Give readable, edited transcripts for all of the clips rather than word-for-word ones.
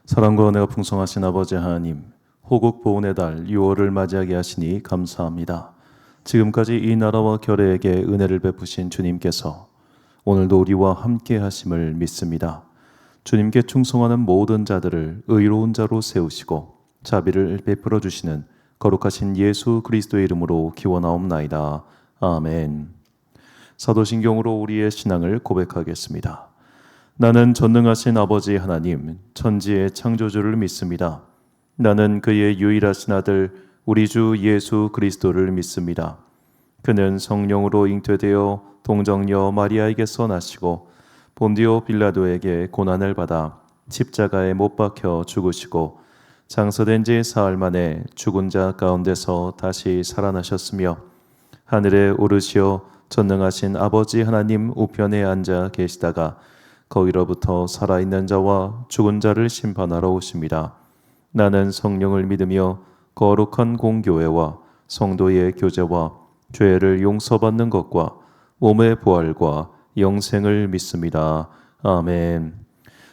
사랑과 은혜가 풍성하신 아버지 하나님, 호국 보훈의 달 6월을 맞이하게 하시니 감사합니다. 지금까지 이 나라와 결혜에게 은혜를 베푸신 주님께서 오늘도 우리와 함께 하심을 믿습니다. 주님께 충성하는 모든 자들을 의로운 자로 세우시고 자비를 베풀어 주시는 거룩하신 예수 그리스도의 이름으로 기원하옵나이다. 아멘. 사도신경으로 우리의 신앙을 고백하겠습니다. 나는 전능하신 아버지 하나님, 천지의 창조주를 믿습니다. 나는 그의 유일하신 아들 우리 주 예수 그리스도를 믿습니다. 그는 성령으로 잉태되어 동정녀 마리아에게서 나시고 본디오 빌라도에게 고난을 받아 십자가에 못 박혀 죽으시고 장사된 지 사흘 만에 죽은 자 가운데서 다시 살아나셨으며 하늘에 오르시어 전능하신 아버지 하나님 우편에 앉아 계시다가 거기로부터 살아있는 자와 죽은 자를 심판하러 오십니다. 나는 성령을 믿으며 거룩한 공교회와 성도의 교제와 죄를 용서받는 것과 몸의 부활과 영생을 믿습니다. 아멘.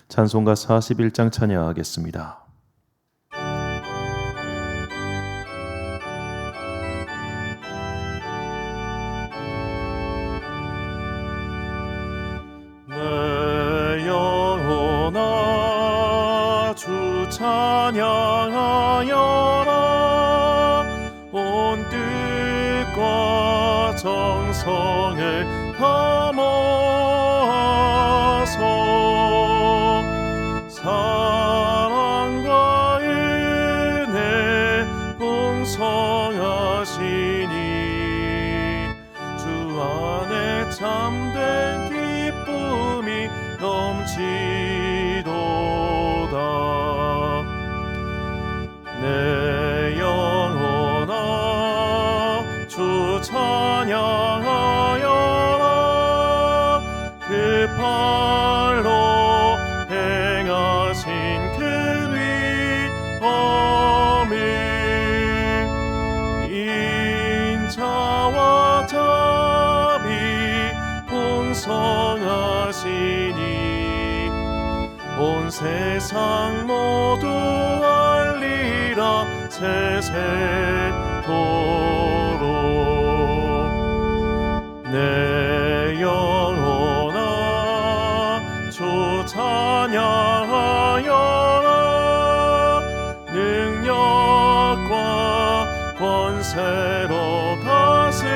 찬송가 41장 찬양하겠습니다. 찬양하여라. 온 뜻과 정성을 담아서 사랑과 은혜 풍성하시니 주 안에 참된 기쁨이 넘치도다. 내 영혼아 주 찬양하여라. 그 팔로 행하신 그 위엄을 인자와 자비 풍성하시니 온 세상 모두 알리라 세세토록. 내 영혼아 주 찬양하여라. 능력과 권세로 다스리네.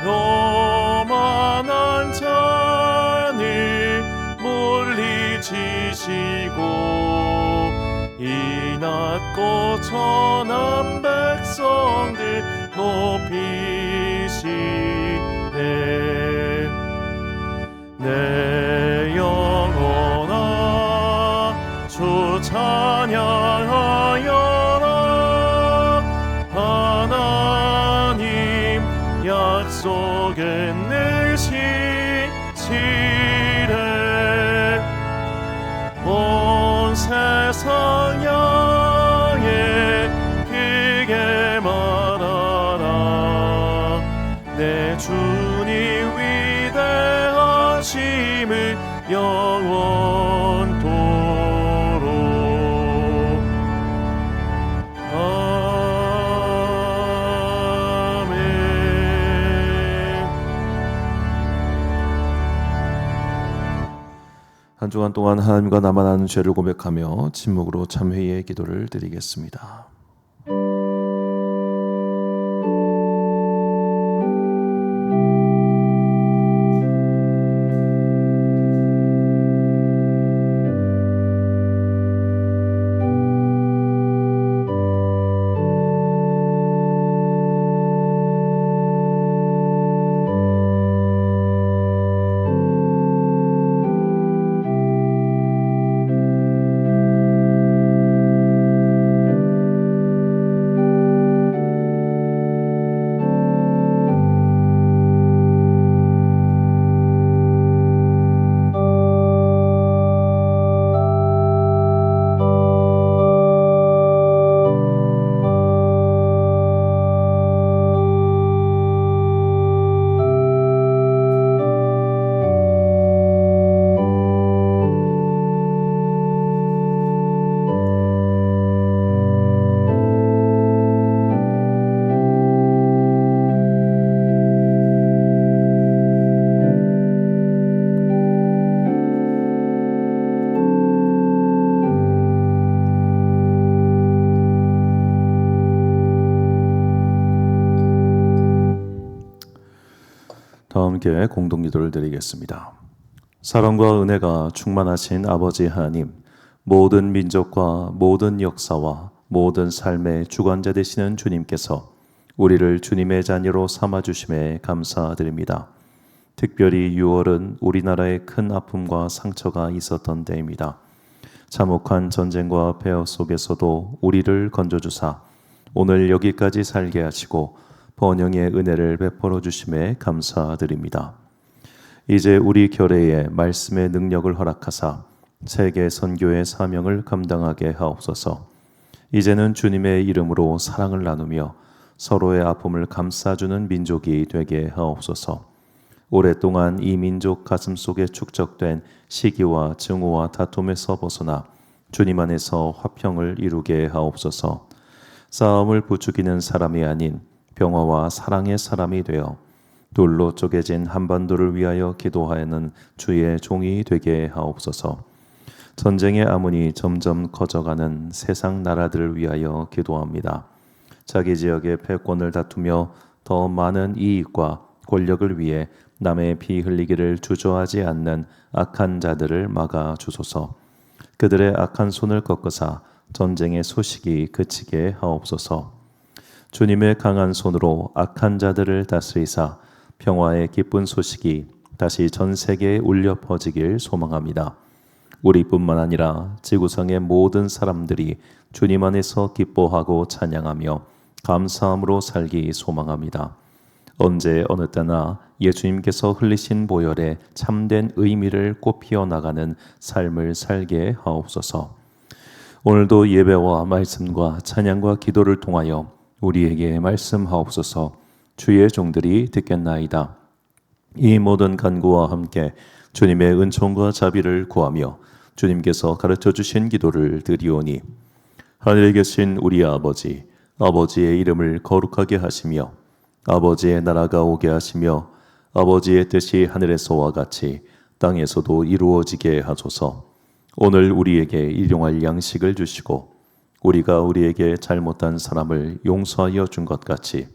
교만한 자를 물리치시고 이 낮고 천한 백성들 높이시네. 내 영혼아 주 찬양하여라. 하나님 약속은 늘 지키시네. 온 세상 향해 크게 말하라. 내 주님 위대하심을 영원토록. 한 주간 동안 하나님과 나만 아는 죄를 고백하며 침묵으로 참회의 기도를 드리겠습니다. 함께 공동기도를 드리겠습니다. 사랑과 은혜가 충만하신 아버지 하나님, 모든 민족과 모든 역사와 모든 삶의 주관자 되시는 주님께서 우리를 주님의 자녀로 삼아주심에 감사드립니다. 특별히 6월은 우리나라에 큰 아픔과 상처가 있었던 때입니다. 참혹한 전쟁과 폐허 속에서도 우리를 건져주사 오늘 여기까지 살게 하시고 번영의 은혜를 베풀어 주심에 감사드립니다. 이제 우리 교회에 말씀의 능력을 허락하사 세계 선교의 사명을 감당하게 하옵소서. 이제는 주님의 이름으로 사랑을 나누며 서로의 아픔을 감싸주는 민족이 되게 하옵소서. 오랫동안 이 민족 가슴 속에 축적된 시기와 증오와 다툼에서 벗어나 주님 안에서 화평을 이루게 하옵소서. 싸움을 부추기는 사람이 아닌 평화와 사랑의 사람이 되어 돌로 쪼개진 한반도를 위하여 기도하는 주의 종이 되게 하옵소서. 전쟁의 아문이 점점 커져가는 세상 나라들을 위하여 기도합니다. 자기 지역의 패권을 다투며 더 많은 이익과 권력을 위해 남의 피 흘리기를 주저하지 않는 악한 자들을 막아 주소서. 그들의 악한 손을 꺾으사 전쟁의 소식이 그치게 하옵소서. 주님의 강한 손으로 악한 자들을 다스리사 평화의 기쁜 소식이 다시 전 세계에 울려 퍼지길 소망합니다. 우리뿐만 아니라 지구상의 모든 사람들이 주님 안에서 기뻐하고 찬양하며 감사함으로 살기 소망합니다. 언제 어느 때나 예수님께서 흘리신 보혈에 참된 의미를 꽃피어 나가는 삶을 살게 하옵소서. 오늘도 예배와 말씀과 찬양과 기도를 통하여 우리에게 말씀하옵소서. 주의 종들이 듣겠나이다. 이 모든 간구와 함께 주님의 은총과 자비를 구하며 주님께서 가르쳐 주신 기도를 드리오니, 하늘에 계신 우리 아버지, 아버지의 이름을 거룩하게 하시며 아버지의 나라가 오게 하시며 아버지의 뜻이 하늘에서와 같이 땅에서도 이루어지게 하소서. 오늘 우리에게 일용할 양식을 주시고 우리가 우리에게 잘못한 사람을 용서하여 준 것 같이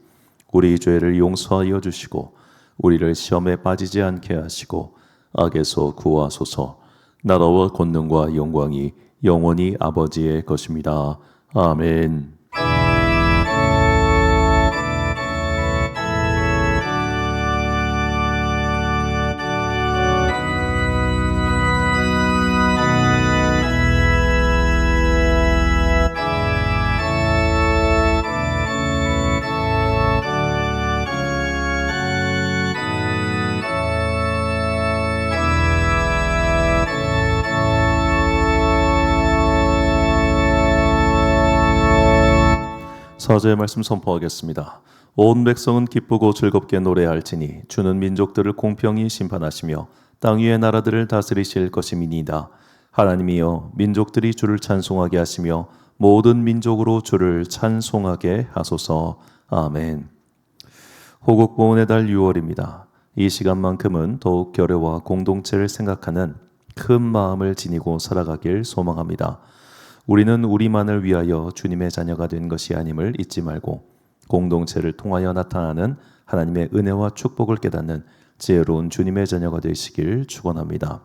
우리 죄를 용서하여 주시고 우리를 시험에 빠지지 않게 하시고 악에서 구하소서. 나라와 권능과 영광이 영원히 아버지의 것입니다. 아멘. 사제의 말씀 선포하겠습니다. 온 백성은 기쁘고 즐겁게 노래할지니 주는 민족들을 공평히 심판하시며 땅 위의 나라들을 다스리실 것임이니이다. 하나님이여, 민족들이 주를 찬송하게 하시며 모든 민족으로 주를 찬송하게 하소서. 아멘. 호국보훈의 달 6월입니다. 이 시간만큼은 더욱 교회와 공동체를 생각하는 큰 마음을 지니고 살아가길 소망합니다. 우리는 우리만을 위하여 주님의 자녀가 된 것이 아님을 잊지 말고 공동체를 통하여 나타나는 하나님의 은혜와 축복을 깨닫는 지혜로운 주님의 자녀가 되시길 축원합니다.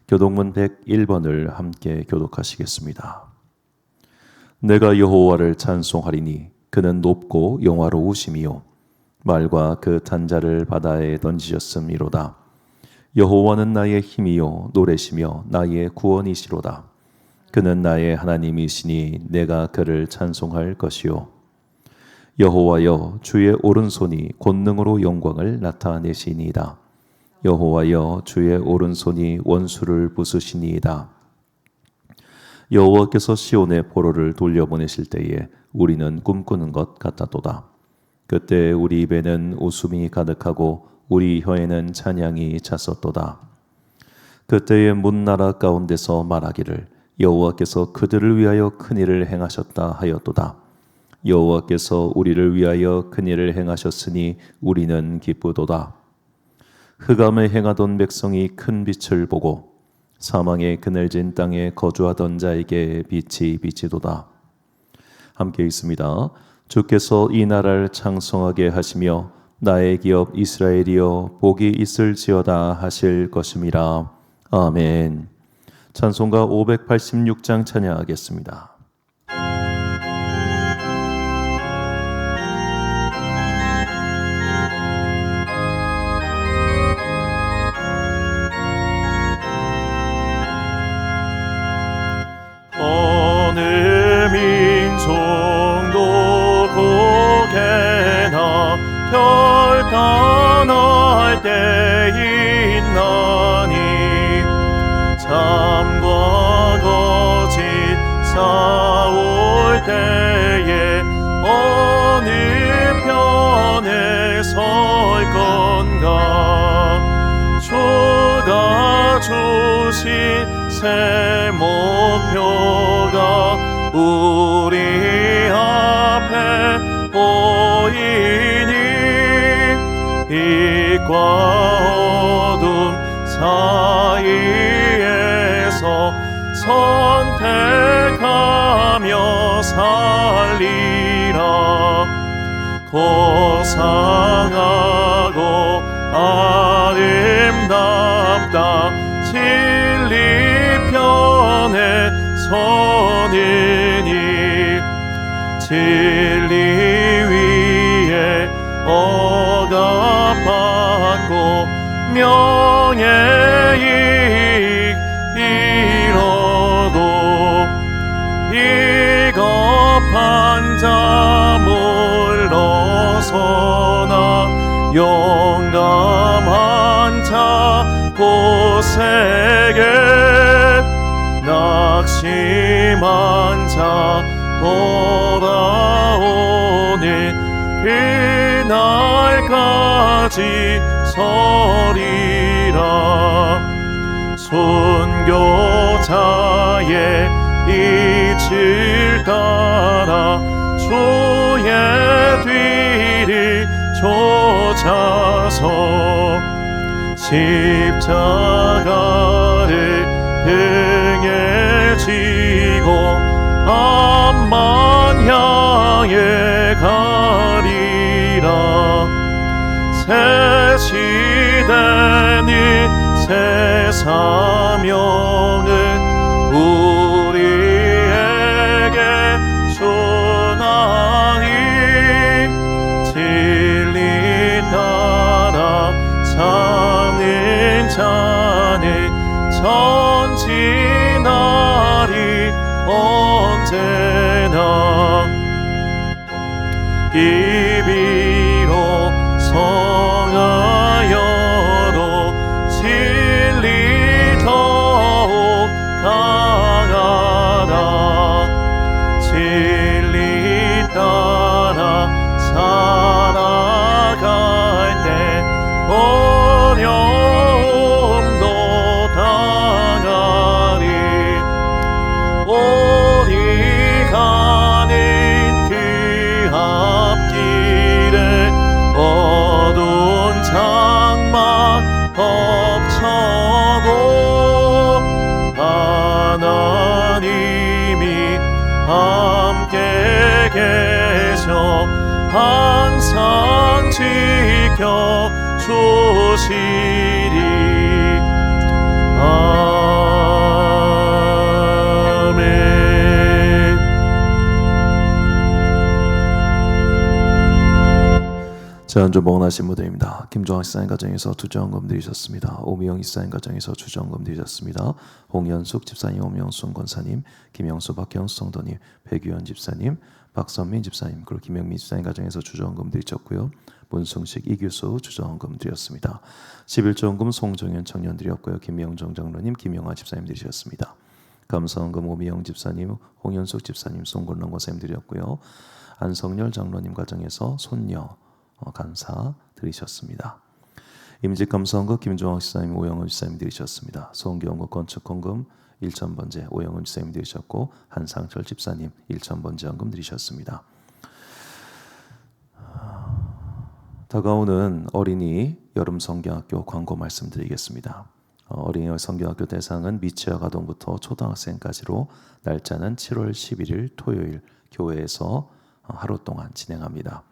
교독문 101번을 함께 교독하시겠습니다. 내가 여호와를 찬송하리니 그는 높고 영화로우심이요 말과 그 탄자를 바다에 던지셨음이로다. 여호와는 나의 힘이요 노래시며 나의 구원이시로다. 그는 나의 하나님이시니 내가 그를 찬송할 것이요. 여호와여, 주의 오른손이 권능으로 영광을 나타내시니이다. 여호와여, 주의 오른손이 원수를 부수시니이다. 여호와께서 시온의 포로를 돌려보내실 때에 우리는 꿈꾸는 것 같았도다. 그때 우리 입에는 웃음이 가득하고 우리 혀에는 찬양이 찼었도다. 그때의 문나라 가운데서 말하기를 여호와께서 그들을 위하여 큰 일을 행하셨다 하였도다. 여호와께서 우리를 위하여 큰 일을 행하셨으니 우리는 기쁘도다. 흑암에 행하던 백성이 큰 빛을 보고 사망의 그늘진 땅에 거주하던 자에게 빛이 비치도다. 함께 있습니다. 주께서 이 나라를 창성하게 하시며 나의 기업 이스라엘이여 복이 있을지어다 하실 것임이라. 아멘. 찬송가 586장 찬양하겠습니다. 어느 민족도 고개나 결단할 때 있나니 참과 거짓 싸울 때에 어느 편에 설 건가 주가 주신 새 목표가 우리 앞에 보이니 빛과 어둠 사이에서 선택하며 살리라. 고상하고 아름답다 진리 편에 서느니 진리 위에 억압받고 명예익 잃어도 비겁한 자 물러서나 용감한 자 고세게 낙심한 자 돌아오는 그날까지 서리라. 순교자의 빛을 따라 주의 뒤를 쫓아서 십자가를 등에 지고 앞만 향해 가리라. 새 시대는 새 사명을 우리에게 주나니 진리 따라 사는 자는 전진하리 언제나. 이비로 성하여도 진리 더욱 강하다. 진리 따라 살아갈 때 어려움도 당하리. 어디 가는 그 앞길에 어두운 장막 덮쳐도 하나님이 함께 계셔 항상 지켜 주시리. 아멘. 제한좀 원하신 무대입니다. 김종학 시사인 가정에서 주정금 드리셨습니다. 오미영 시사인 가정에서 주정금 드리셨습니다. 홍연숙 집사님, 오명순 권사님, 김영수 박경수 성도님, 백유현 집사님, 박선민 집사님, 그리고 김영민 집사님 가정에서 주정금 드리셨고요. 문승식 이규수 주정금 드렸습니다. 11조원금 송정현 청년 드렸고요. 김명정 장로님, 김영아 집사님 드리셨습니다. 감사원금 오미영 집사님, 홍연숙 집사님, 송건long 권사님 드렸고요. 안성열 장로님 가정에서 손녀 감사 드리셨습니다. 임직감사원금 김종학 집사님, 오영은 집사님 드리셨습니다. 송기원금 건축헌금 1,000번째 오영은 집사님 드리셨고 한상철 집사님 1,000번째 헌금 드리셨습니다. 다가오는 어린이 여름 성경학교 광고 말씀드리겠습니다. 어린이 성경학교 대상은 미취학 아동부터 초등학생까지로 날짜는 7월 11일 토요일 교회에서 하루 동안 진행합니다.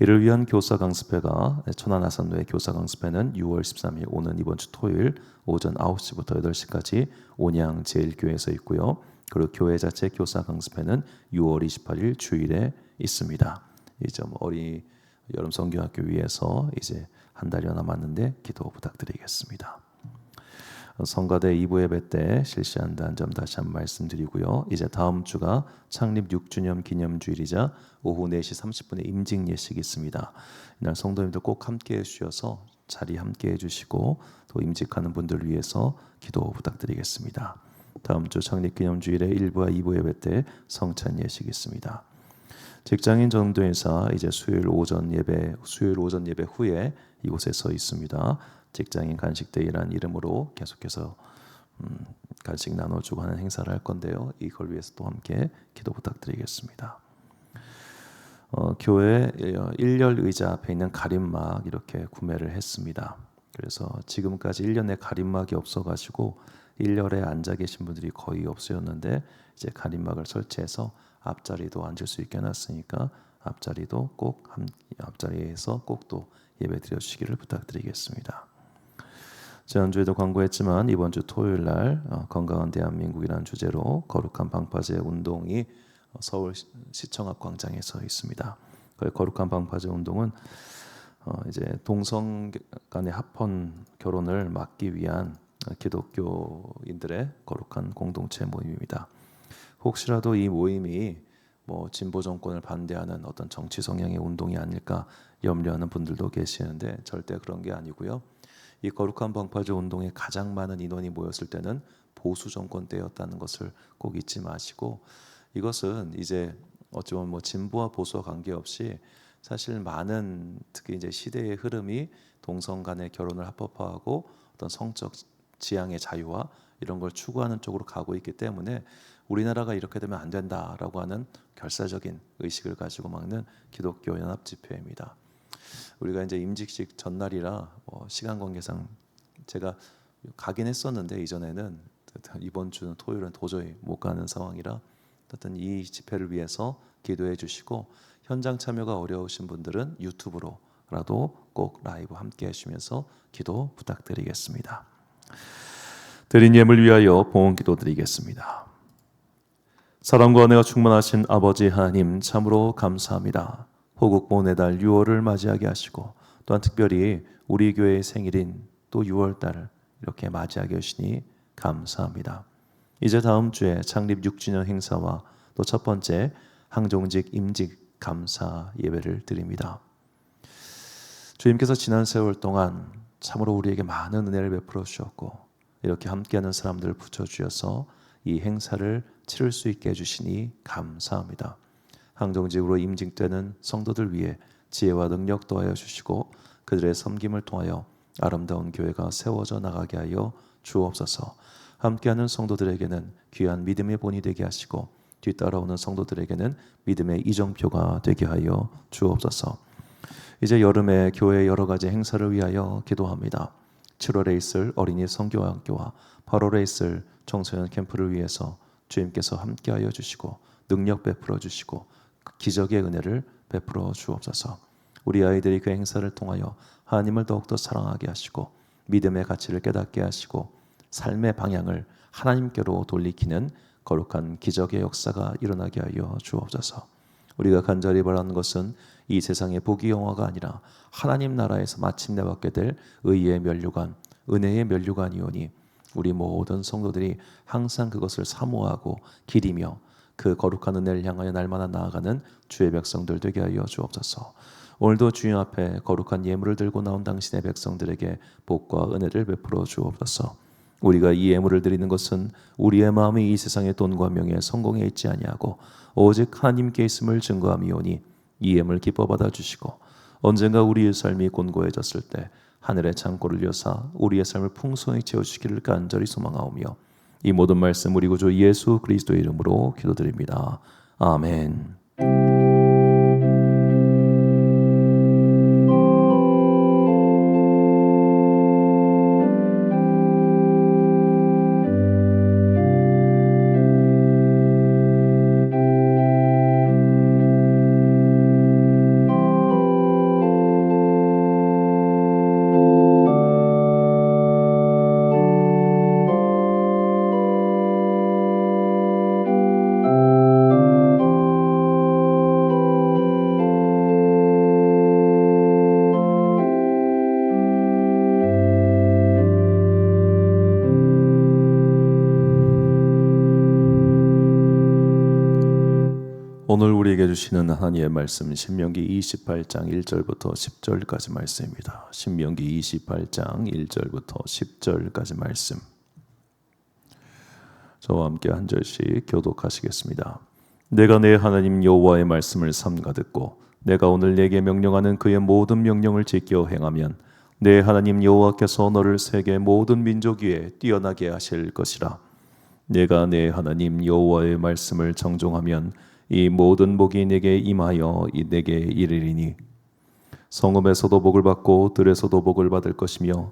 이를 위한 교사 강습회가 천안아산노의 교사 강습회는 6월 13일 오는 이번 주 토요일 오전 9시부터 8시까지 온양 제1교회에서 있고요. 그리고 교회 자체 교사 강습회는 6월 28일 주일에 있습니다. 이제 어린이 여름 성경학교 위해서 이제 한 달여 남았는데 기도 부탁드리겠습니다. 성가대 2부 예배 때 실시한다는 점 다시 한번 말씀드리고요. 이제 다음 주가 창립 6주년 기념주일이자 오후 4시 30분에 임직 예식이 있습니다. 이날 성도님들 꼭 함께해 주셔서 자리 함께해 주시고 또 임직하는 분들을 위해서 기도 부탁드리겠습니다. 다음 주 창립 기념주일에 1부와 2부 예배 때 성찬 예식이 있습니다. 직장인 전도회사 이제 수요일 오전 예배 후에 이곳에서 있습니다. 직장인 간식데이라는 이름으로 계속해서 간식 나눠주고 하는 행사를 할 건데요. 이걸 위해서 또 함께 기도 부탁드리겠습니다. 교회 1열 의자 앞에 있는 가림막 이렇게 구매를 했습니다. 그래서 지금까지 1년에 가림막이 없어가지고 1열에 앉아 계신 분들이 거의 없으셨는데 이제 가림막을 설치해서 앞자리도 앉을 수 있게 해놨으니까 앞자리도 꼭 앞자리에서 꼭 또 예배 드려주시기를 부탁드리겠습니다. 지난주에도 광고했지만 이번 주 토요일 날 건강한 대한민국이라는 주제로 거룩한 방파제 운동이 서울시청 앞 광장에서 있습니다. 거룩한 방파제 운동은 이제 동성 간의 합헌 결혼을 막기 위한 기독교인들의 거룩한 공동체 모임입니다. 혹시라도 이 모임이 진보 정권을 반대하는 어떤 정치 성향의 운동이 아닐까 염려하는 분들도 계시는데 절대 그런 게 아니고요. 이 거룩한 방파제 운동에 가장 많은 인원이 모였을 때는 보수 정권 때였다는 것을 꼭 잊지 마시고 이것은 이제 어찌 보면 진보와 보수와 관계없이 사실 많은 특히 이제 시대의 흐름이 동성 간의 결혼을 합법화하고 어떤 성적 지향의 자유와 이런 걸 추구하는 쪽으로 가고 있기 때문에 우리나라가 이렇게 되면 안 된다라고 하는 결사적인 의식을 가지고 막는 기독교 연합 집회입니다. 우리가 이제 임직식 전날이라 시간 관계상 제가 가긴 했었는데 이전에는 이번 주는 토요일은 도저히 못 가는 상황이라 어떤 이 집회를 위해서 기도해 주시고 현장 참여가 어려우신 분들은 유튜브로라도 꼭 라이브 함께 해주시면서 기도 부탁드리겠습니다. 드린 예물 위하여 봉헌 기도 드리겠습니다. 사랑과 은혜가 충만하신 아버지 하나님 참으로 감사합니다. 호국 보훈의 달 6월을 맞이하게 하시고 또한 특별히 우리 교회의 생일인 또 6월달을 이렇게 맞이하게 하시니 감사합니다. 이제 다음 주에 창립 6주년 행사와 또 첫 번째 항종직 임직 감사 예배를 드립니다. 주님께서 지난 세월 동안 참으로 우리에게 많은 은혜를 베풀어 주셨고 이렇게 함께하는 사람들을 붙여주셔서 이 행사를 치를 수 있게 해주시니 감사합니다. 항종직으로 임직되는 성도들 위해 지혜와 능력 더하여 주시고 그들의 섬김을 통하여 아름다운 교회가 세워져 나가게 하여 주옵소서. 함께하는 성도들에게는 귀한 믿음의 본이 되게 하시고 뒤따라오는 성도들에게는 믿음의 이정표가 되게 하여 주옵소서. 이제 여름에 교회의 여러 가지 행사를 위하여 기도합니다. 7월에 있을 어린이 성교학교와 8월에 있을 청소년 캠프를 위해서 주님께서 함께하여 주시고 능력 베풀어 주시고 기적의 은혜를 베풀어 주옵소서. 우리 아이들이 그 행사를 통하여 하나님을 더욱더 사랑하게 하시고 믿음의 가치를 깨닫게 하시고 삶의 방향을 하나님께로 돌리키는 거룩한 기적의 역사가 일어나게 하여 주옵소서. 우리가 간절히 바라는 것은 이 세상의 복이 영화가 아니라 하나님 나라에서 마침내 받게 될 의의 면류관, 은혜의 면류관이오니 우리 모든 성도들이 항상 그것을 사모하고 기리며 그 거룩한 은혜를 향하여 날마다 나아가는 주의 백성들 되게 하여 주옵소서. 오늘도 주님 앞에 거룩한 예물을 들고 나온 당신의 백성들에게 복과 은혜를 베풀어 주옵소서. 우리가 이 예물을 드리는 것은 우리의 마음이 이 세상의 돈과 명예에 성공해 있지 아니하고 오직 하나님께 있음을 증거함이오니 이 예물 기뻐 받아 주시고 언젠가 우리의 삶이 곤고해졌을 때 하늘의 창고를 여사 우리의 삶을 풍성히 채워주시기를 간절히 소망하오며 이 모든 말씀 우리 구주 예수 그리스도의 이름으로 기도드립니다. 아멘. 오늘 우리에게 주시는 하나님의 말씀 신명기 28장 1절부터 10절까지 말씀입니다. 신명기 28장 1절부터 10절까지 말씀. 저와 함께 한 절씩 교독하시겠습니다. 내가 내 하나님 여호와의 말씀을 삼가 듣고 내가 오늘 내게 명령하는 그의 모든 명령을 지켜 행하면 내 하나님 여호와께서 너를 세계 모든 민족 위에 뛰어나게 하실 것이라. 내가 내 하나님 여호와의 말씀을 정종하면 이 모든 복이 내게 임하여 내게 이르리니 성읍에서도 복을 받고 들에서도 복을 받을 것이며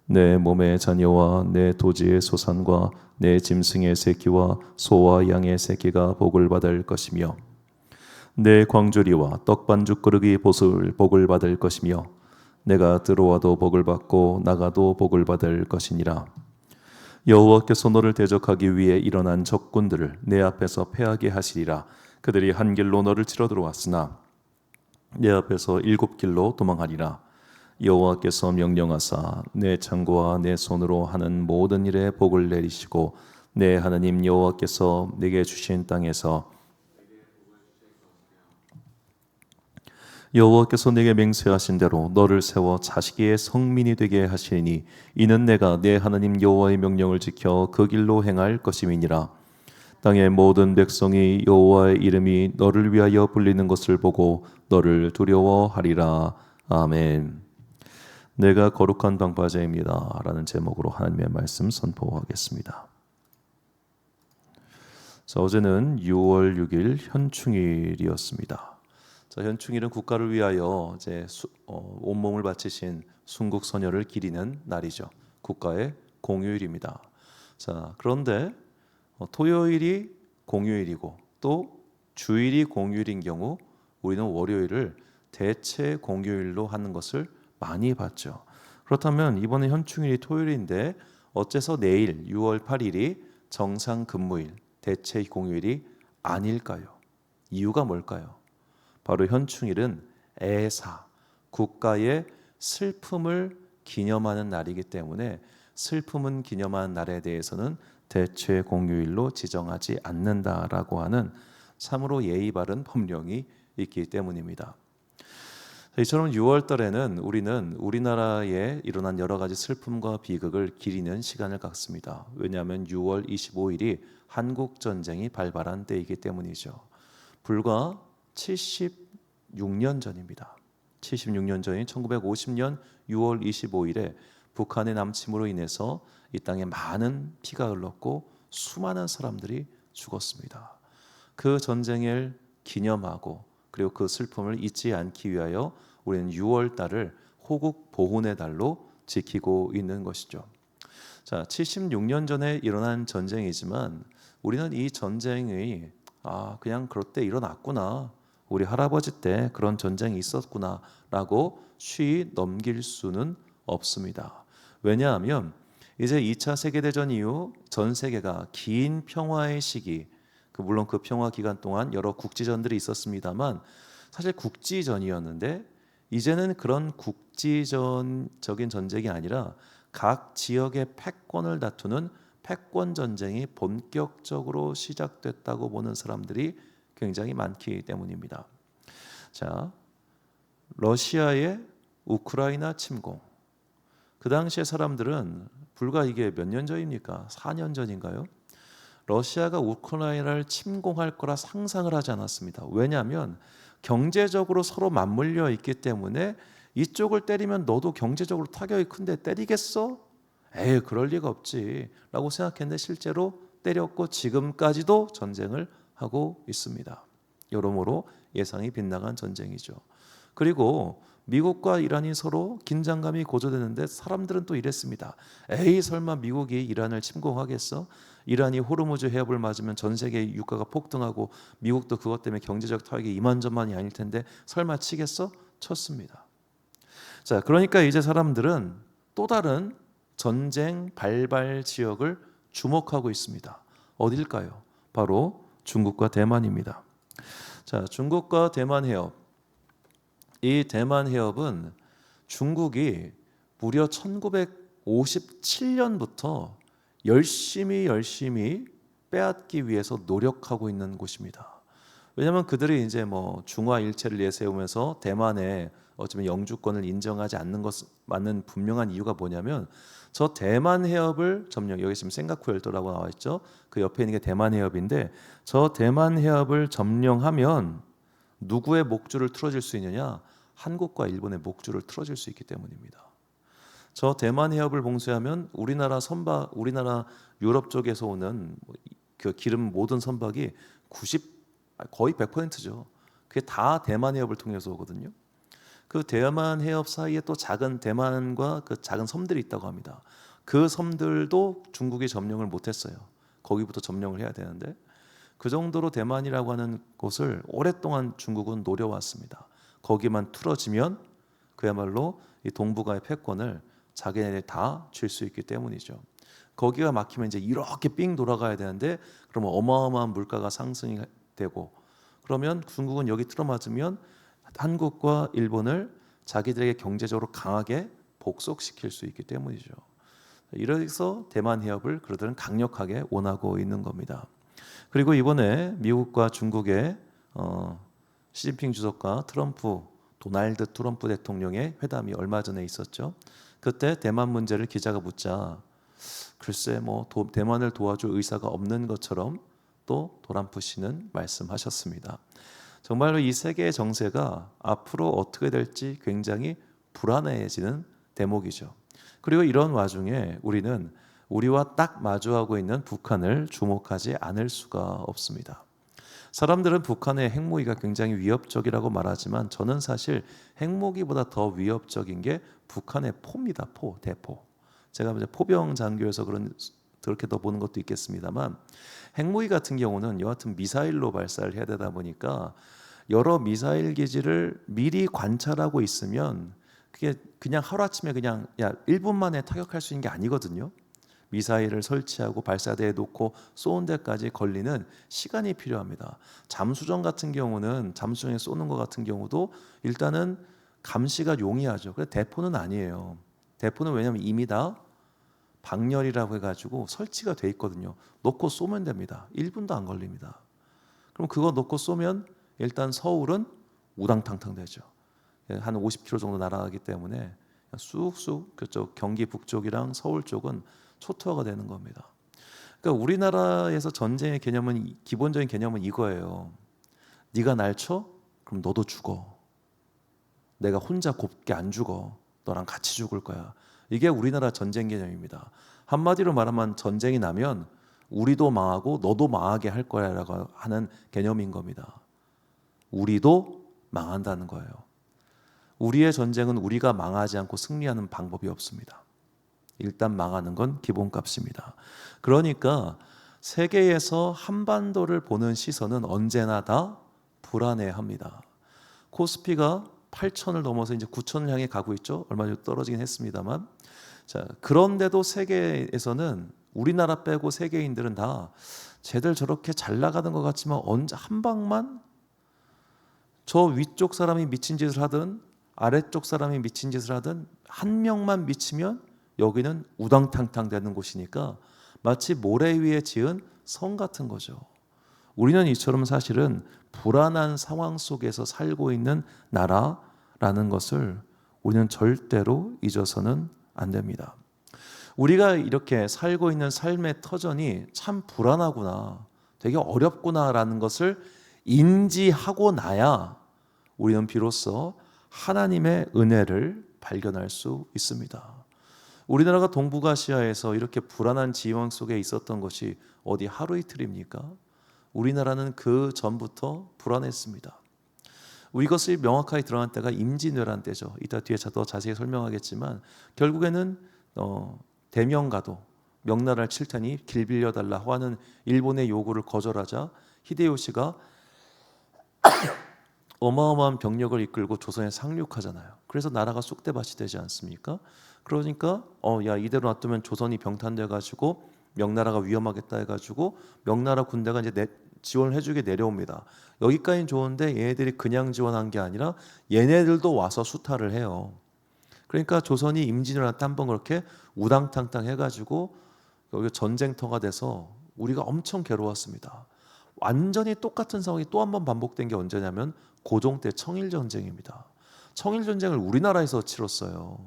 내 몸의 자녀와 내 토지의 소산과 내 짐승의 새끼와 소와 양의 새끼가 복을 받을 것이며 내 광주리와 떡반죽 그릇이 복을 받을 것이며 내가 들어와도 복을 받고 나가도 복을 받을 것이니라. 여호와께서 너를 대적하기 위해 일어난 적군들을 내 앞에서 패하게 하시리라. 그들이 한 길로 너를 치러 들어왔으나 내 앞에서 7길로 도망하리라. 여호와께서 명령하사 내 창고와 내 손으로 하는 모든 일에 복을 내리시고 내 하나님 여호와께서 내게 주신 땅에서 여호와께서 내게 맹세하신 대로 너를 세워 자식의 성민이 되게 하시니 이는 내가 내 하나님 여호와의 명령을 지켜 그 길로 행할 것임이니라. 땅의 모든 백성이 여호와의 이름이 너를 위하여 불리는 것을 보고 너를 두려워하리라. 아멘. 내가 거룩한 방파제입니다 라는 제목으로 하나님의 말씀 선포하겠습니다. 자, 어제는 6월 6일 현충일이었습니다. 자, 현충일은 국가를 위하여 이제 온몸을 바치신 순국 선열을 기리는 날이죠. 국가의 공휴일입니다. 자, 그런데 토요일이 공휴일이고 또 주일이 공휴일인 경우 우리는 월요일을 대체 공휴일로 하는 것을 많이 봤죠. 그렇다면 이번에 현충일이 토요일인데 어째서 내일 6월 8일이 정상 근무일, 대체 공휴일이 아닐까요? 이유가 뭘까요? 바로 현충일은 애사, 국가의 슬픔을 기념하는 날이기 때문에 슬픔은 기념하는 날에 대해서는 대체 공휴일로 지정하지 않는다라고 하는 참으로 예의 바른 법령이 있기 때문입니다. 이처럼 6월 달에는 우리는 우리나라에 일어난 여러 가지 슬픔과 비극을 기리는 시간을 갖습니다. 왜냐하면 6월 25일이 한국 전쟁이 발발한 때이기 때문이죠. 불과 76년 전입니다. 76년 전인 1950년 6월 25일에 북한의 남침으로 인해서 이 땅에 많은 피가 흘렀고 수많은 사람들이 죽었습니다. 그 전쟁을 기념하고 그리고 그 슬픔을 잊지 않기 위하여 우리는 6월 달을 호국 보훈의 달로 지키고 있는 것이죠. 자, 76년 전에 일어난 전쟁이지만 우리는 이 전쟁이 그냥 그럴 때 일어났구나, 우리 할아버지 때 그런 전쟁이 있었구나 라고 쉬이 넘길 수는 없습니다. 왜냐하면 이제 2차 세계대전 이후 전 세계가 긴 평화의 시기, 물론 그 평화 기간 동안 여러 국지전들이 있었습니다만 사실 국지전이었는데 이제는 그런 국지전적인 전쟁이 아니라 각 지역의 패권을 다투는 패권 전쟁이 본격적으로 시작됐다고 보는 사람들이 굉장히 많기 때문입니다. 자, 러시아의 우크라이나 침공. 그 당시의 사람들은 불과 이게 몇 년 전입니까? 4년 전인가요? 러시아가 우크라이나를 침공할 거라 상상을 하지 않았습니다. 왜냐하면 경제적으로 서로 맞물려 있기 때문에 이쪽을 때리면 너도 경제적으로 타격이 큰데 때리겠어? 에이, 그럴 리가 없지 라고 생각했는데 실제로 때렸고 지금까지도 전쟁을 하고 있습니다. 여러모로 예상이 빗나간 전쟁이죠. 그리고 미국과 이란이 서로 긴장감이 고조되는데 사람들은 또 이랬습니다. 에이, 설마 미국이 이란을 침공하겠어? 이란이 호르무즈 해협을 맞으면 전 세계 유가가 폭등하고 미국도 그것 때문에 경제적 타격이 이만저만이 아닐 텐데 설마 치겠어? 쳤습니다. 자, 그러니까 이제 사람들은 또 다른 전쟁 발발 지역을 주목하고 있습니다. 어딜까요? 바로 중국과 대만입니다. 자, 중국과 대만 해협. 이 대만 해협은 중국이 무려 1957년부터 열심히 빼앗기 위해서 노력하고 있는 곳입니다. 왜냐하면 그들이 이제 뭐 중화 일체를 내세우면서 대만의 어쩌면 영주권을 인정하지 않는 것 맞는 분명한 이유가 뭐냐면 저 대만 해협을 점령, 여기 지금 센가쿠 열도라고 나와 있죠. 그 옆에 있는 게 대만 해협인데 저 대만 해협을 점령하면 누구의 목줄을 틀어질 수 있느냐? 한국과 일본의 목줄을 틀어질 수 있기 때문입니다. 저 대만 해협을 봉쇄하면 우리나라 유럽 쪽에서 오는 그 기름 모든 선박이 90 거의 100%죠. 그게 다 대만 해협을 통해서 오거든요. 그 대만 해협 사이에 또 작은 대만과 그 작은 섬들이 있다고 합니다. 그 섬들도 중국이 점령을 못했어요. 거기부터 점령을 해야 되는데 그 정도로 대만이라고 하는 곳을 오랫동안 중국은 노려왔습니다. 거기만 틀어지면 그야말로 이 동북아의 패권을 자기네들이 다 쥘 수 있기 때문이죠. 거기가 막히면 이제 이렇게 삥 돌아가야 되는데 그러면 어마어마한 물가가 상승이 되고 그러면 중국은 여기 틀어맞으면 한국과 일본을 자기들에게 경제적으로 강하게 복속시킬 수 있기 때문이죠. 이래서 대만 해협을 그들은 강력하게 원하고 있는 겁니다. 그리고 이번에 미국과 중국의 시진핑 주석과 도널드 트럼프 대통령의 회담이 얼마 전에 있었죠. 그때 대만 문제를 기자가 묻자 글쎄 뭐 대만을 도와줄 의사가 없는 것처럼 또 도란프 씨는 말씀하셨습니다. 정말로 이 세계의 정세가 앞으로 어떻게 될지 굉장히 불안해지는 대목이죠. 그리고 이런 와중에 우리는 우리와 딱 마주하고 있는 북한을 주목하지 않을 수가 없습니다. 사람들은 북한의 핵무기가 굉장히 위협적이라고 말하지만 저는 사실 핵무기보다 더 위협적인 게 북한의 포입니다. 대포. 제가 이제 포병 장교여서 그렇게 더 보는 것도 있겠습니다만 핵무기 같은 경우는 여하튼 미사일로 발사를 해야 되다 보니까 여러 미사일 기지를 미리 관찰하고 있으면 그게 그냥 하루아침에 그냥 1분 만에 타격할 수 있는 게 아니거든요. 미사일을 설치하고 발사대에 놓고 쏘는 데까지 걸리는 시간이 필요합니다. 잠수정 같은 경우는 잠수정에 쏘는 것 같은 경우도 일단은 감시가 용이하죠. 그런데 대포는 아니에요. 대포는 왜냐하면 이미 다 방열이라고 해가지고 설치가 돼 있거든요. 놓고 쏘면 됩니다. 1분도 안 걸립니다. 그럼 그거 놓고 쏘면 일단 서울은 우당탕탕 되죠. 한 50km 정도 날아가기 때문에 쑥쑥 그쪽 경기 북쪽이랑 서울 쪽은 초토화가 되는 겁니다. 그러니까 우리나라에서 전쟁의 개념은 기본적인 개념은 이거예요. 네가 날 쳐? 그럼 너도 죽어. 내가 혼자 곱게 안 죽어. 너랑 같이 죽을 거야. 이게 우리나라 전쟁 개념입니다. 한마디로 말하면 전쟁이 나면 우리도 망하고 너도 망하게 할 거야라고 하는 개념인 겁니다. 우리도 망한다는 거예요. 우리의 전쟁은 우리가 망하지 않고 승리하는 방법이 없습니다. 일단 망하는 건 기본값입니다. 그러니까 세계에서 한반도를 보는 시선은 언제나 다 불안해합니다. 코스피가 8,000을 넘어서 이제 9,000을 향해 가고 있죠. 얼마 전에 떨어지긴 했습니다만. 자, 그런데도 세계에서는 우리나라 빼고 세계인들은 다 쟤들 저렇게 잘 나가는 것 같지만 언제 한 방만 저 위쪽 사람이 미친 짓을 하든 아래쪽 사람이 미친 짓을 하든 한 명만 미치면 여기는 우당탕탕 되는 곳이니까 마치 모래 위에 지은 성 같은 거죠. 우리는 이처럼 사실은 불안한 상황 속에서 살고 있는 나라라는 것을 우리는 절대로 잊어서는 안 됩니다. 우리가 이렇게 살고 있는 삶의 터전이 참 불안하구나, 되게 어렵구나라는 것을 인지하고 나야 우리는 비로소 하나님의 은혜를 발견할 수 있습니다. 우리나라가 동북아시아에서 이렇게 불안한 지형 속에 있었던 것이 어디 하루 이틀입니까? 우리나라는 그 전부터 불안했습니다. 이것이 명확하게 드러난 때가 임진왜란 때죠. 이따 뒤에 더 자세히 설명하겠지만 결국에는 대명가도 명나라를 칠 테니 길 빌려달라고 하는 일본의 요구를 거절하자 히데요시가 어마어마한 병력을 이끌고 조선에 상륙하잖아요. 그래서 나라가 쑥대밭이 되지 않습니까? 그러니까 이대로 놔두면 조선이 병탄돼 가지고 명나라가 위험하겠다 해가지고 명나라 군대가 이제 지원을 해주게 내려옵니다. 여기까지는 좋은데 얘네들이 그냥 지원한 게 아니라 얘네들도 와서 수탈을 해요. 그러니까 조선이 임진왜란 때 한번 그렇게 우당탕탕 해가지고 여기 전쟁터가 돼서 우리가 엄청 괴로웠습니다. 완전히 똑같은 상황이 또 한 번 반복된 게 언제냐면 고종 때 청일전쟁입니다. 청일전쟁을 우리나라에서 치렀어요.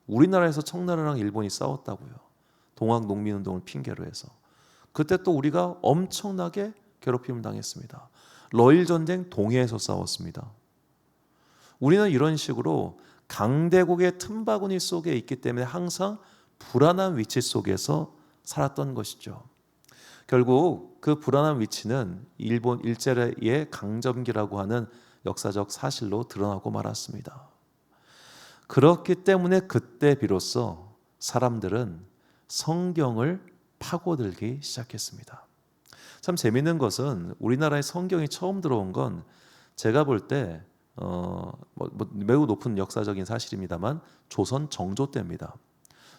우리나라에서 청나라랑 일본이 싸웠다고요. 동학농민운동을 핑계로 해서. 그때 또 우리가 엄청나게 괴롭힘을 당했습니다. 러일전쟁 동해에서 싸웠습니다. 우리는 이런 식으로 강대국의 틈바구니 속에 있기 때문에 항상 불안한 위치 속에서 살았던 것이죠. 결국 그 불안한 위치는 일본 일제의 강점기라고 하는 역사적 사실로 드러나고 말았습니다. 그렇기 때문에 그때 비로소 사람들은 성경을 파고들기 시작했습니다. 참 재미있는 것은 우리나라에 성경이 처음 들어온 건 제가 볼 때 매우 높은 역사적인 사실입니다만 조선 정조 때입니다.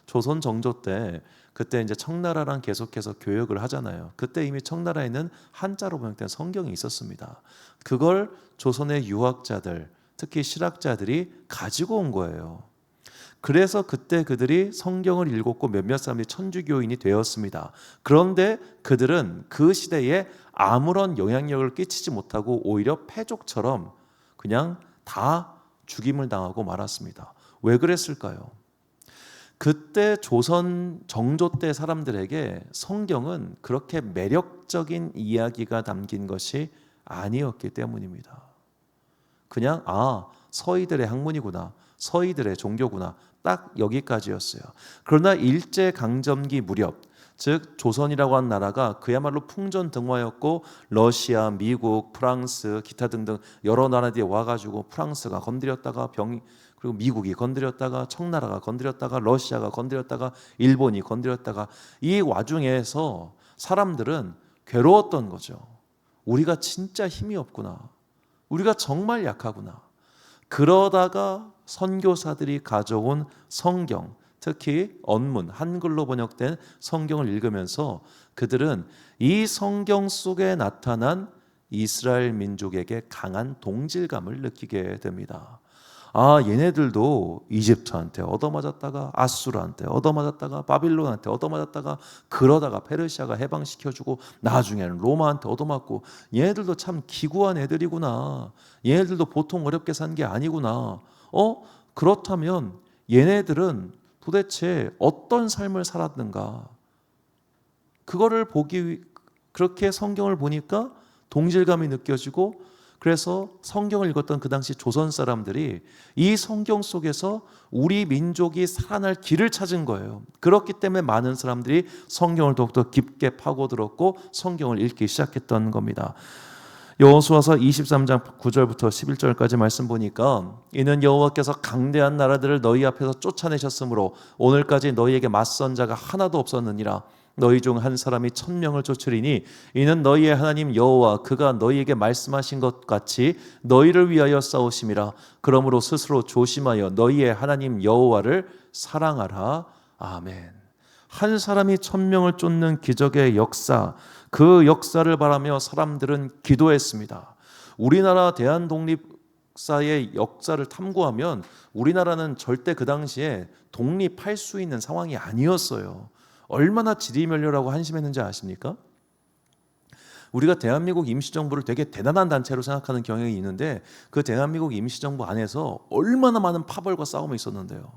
조선 정조 때 그때 이제 청나라랑 계속해서 교역을 하잖아요. 그때 이미 청나라에는 한자로 번역된 성경이 있었습니다. 그걸 조선의 유학자들, 특히 실학자들이 가지고 온 거예요. 그래서 그때 그들이 성경을 읽었고 몇몇 사람들이 천주교인이 되었습니다. 그런데 그들은 그 시대에 아무런 영향력을 끼치지 못하고 오히려 패족처럼 그냥 다 죽임을 당하고 말았습니다. 왜 그랬을까요? 그때 조선 정조 때 사람들에게 성경은 그렇게 매력적인 이야기가 담긴 것이 아니었기 때문입니다. 그냥 서희들의 학문이구나, 서희들의 종교구나, 딱 여기까지였어요. 그러나 일제강점기 무렵, 즉 조선이라고 하는 나라가 그야말로 풍전등화였고 러시아, 미국, 프랑스, 기타 등등 여러 나라들이 와가지고 프랑스가 건드렸다가 그리고 미국이 건드렸다가 청나라가 건드렸다가 러시아가 건드렸다가 일본이 건드렸다가 이 와중에서 사람들은 괴로웠던 거죠. 우리가 진짜 힘이 없구나. 우리가 정말 약하구나. 그러다가 선교사들이 가져온 성경, 특히 언문, 한글로 번역된 성경을 읽으면서 그들은 이 성경 속에 나타난 이스라엘 민족에게 강한 동질감을 느끼게 됩니다. 얘네들도 이집트한테 얻어맞았다가 아수르한테 얻어맞았다가 바빌론한테 얻어맞았다가 그러다가 페르시아가 해방시켜주고 나중에는 로마한테 얻어맞고 얘네들도 참 기구한 애들이구나. 얘네들도 보통 어렵게 산 게 아니구나. 그렇다면 얘네들은 도대체 어떤 삶을 살았는가? 그거를 그렇게 성경을 보니까 동질감이 느껴지고 그래서 성경을 읽었던 그 당시 조선 사람들이 이 성경 속에서 우리 민족이 살아날 길을 찾은 거예요. 그렇기 때문에 많은 사람들이 성경을 더욱더 깊게 파고들었고 성경을 읽기 시작했던 겁니다. 여호수아서 23장 9절부터 11절까지 말씀 보니까 이는 여호와께서 강대한 나라들을 너희 앞에서 쫓아내셨으므로 오늘까지 너희에게 맞선 자가 하나도 없었느니라. 너희 중 한 사람이 1000명을 쫓으리니 이는 너희의 하나님 여호와 그가 너희에게 말씀하신 것 같이 너희를 위하여 싸우심이라. 그러므로 스스로 조심하여 너희의 하나님 여호와를 사랑하라. 아멘. 한 사람이 1000명을 쫓는 기적의 역사, 그 역사를 바라며 사람들은 기도했습니다. 우리나라 대한독립사의 역사를 탐구하면 우리나라는 절대 그 당시에 독립할 수 있는 상황이 아니었어요. 얼마나 지리멸렬하고 한심했는지 아십니까? 우리가 대한민국 임시정부를 되게 대단한 단체로 생각하는 경향이 있는데 그 대한민국 임시정부 안에서 얼마나 많은 파벌과 싸움이 있었는데요.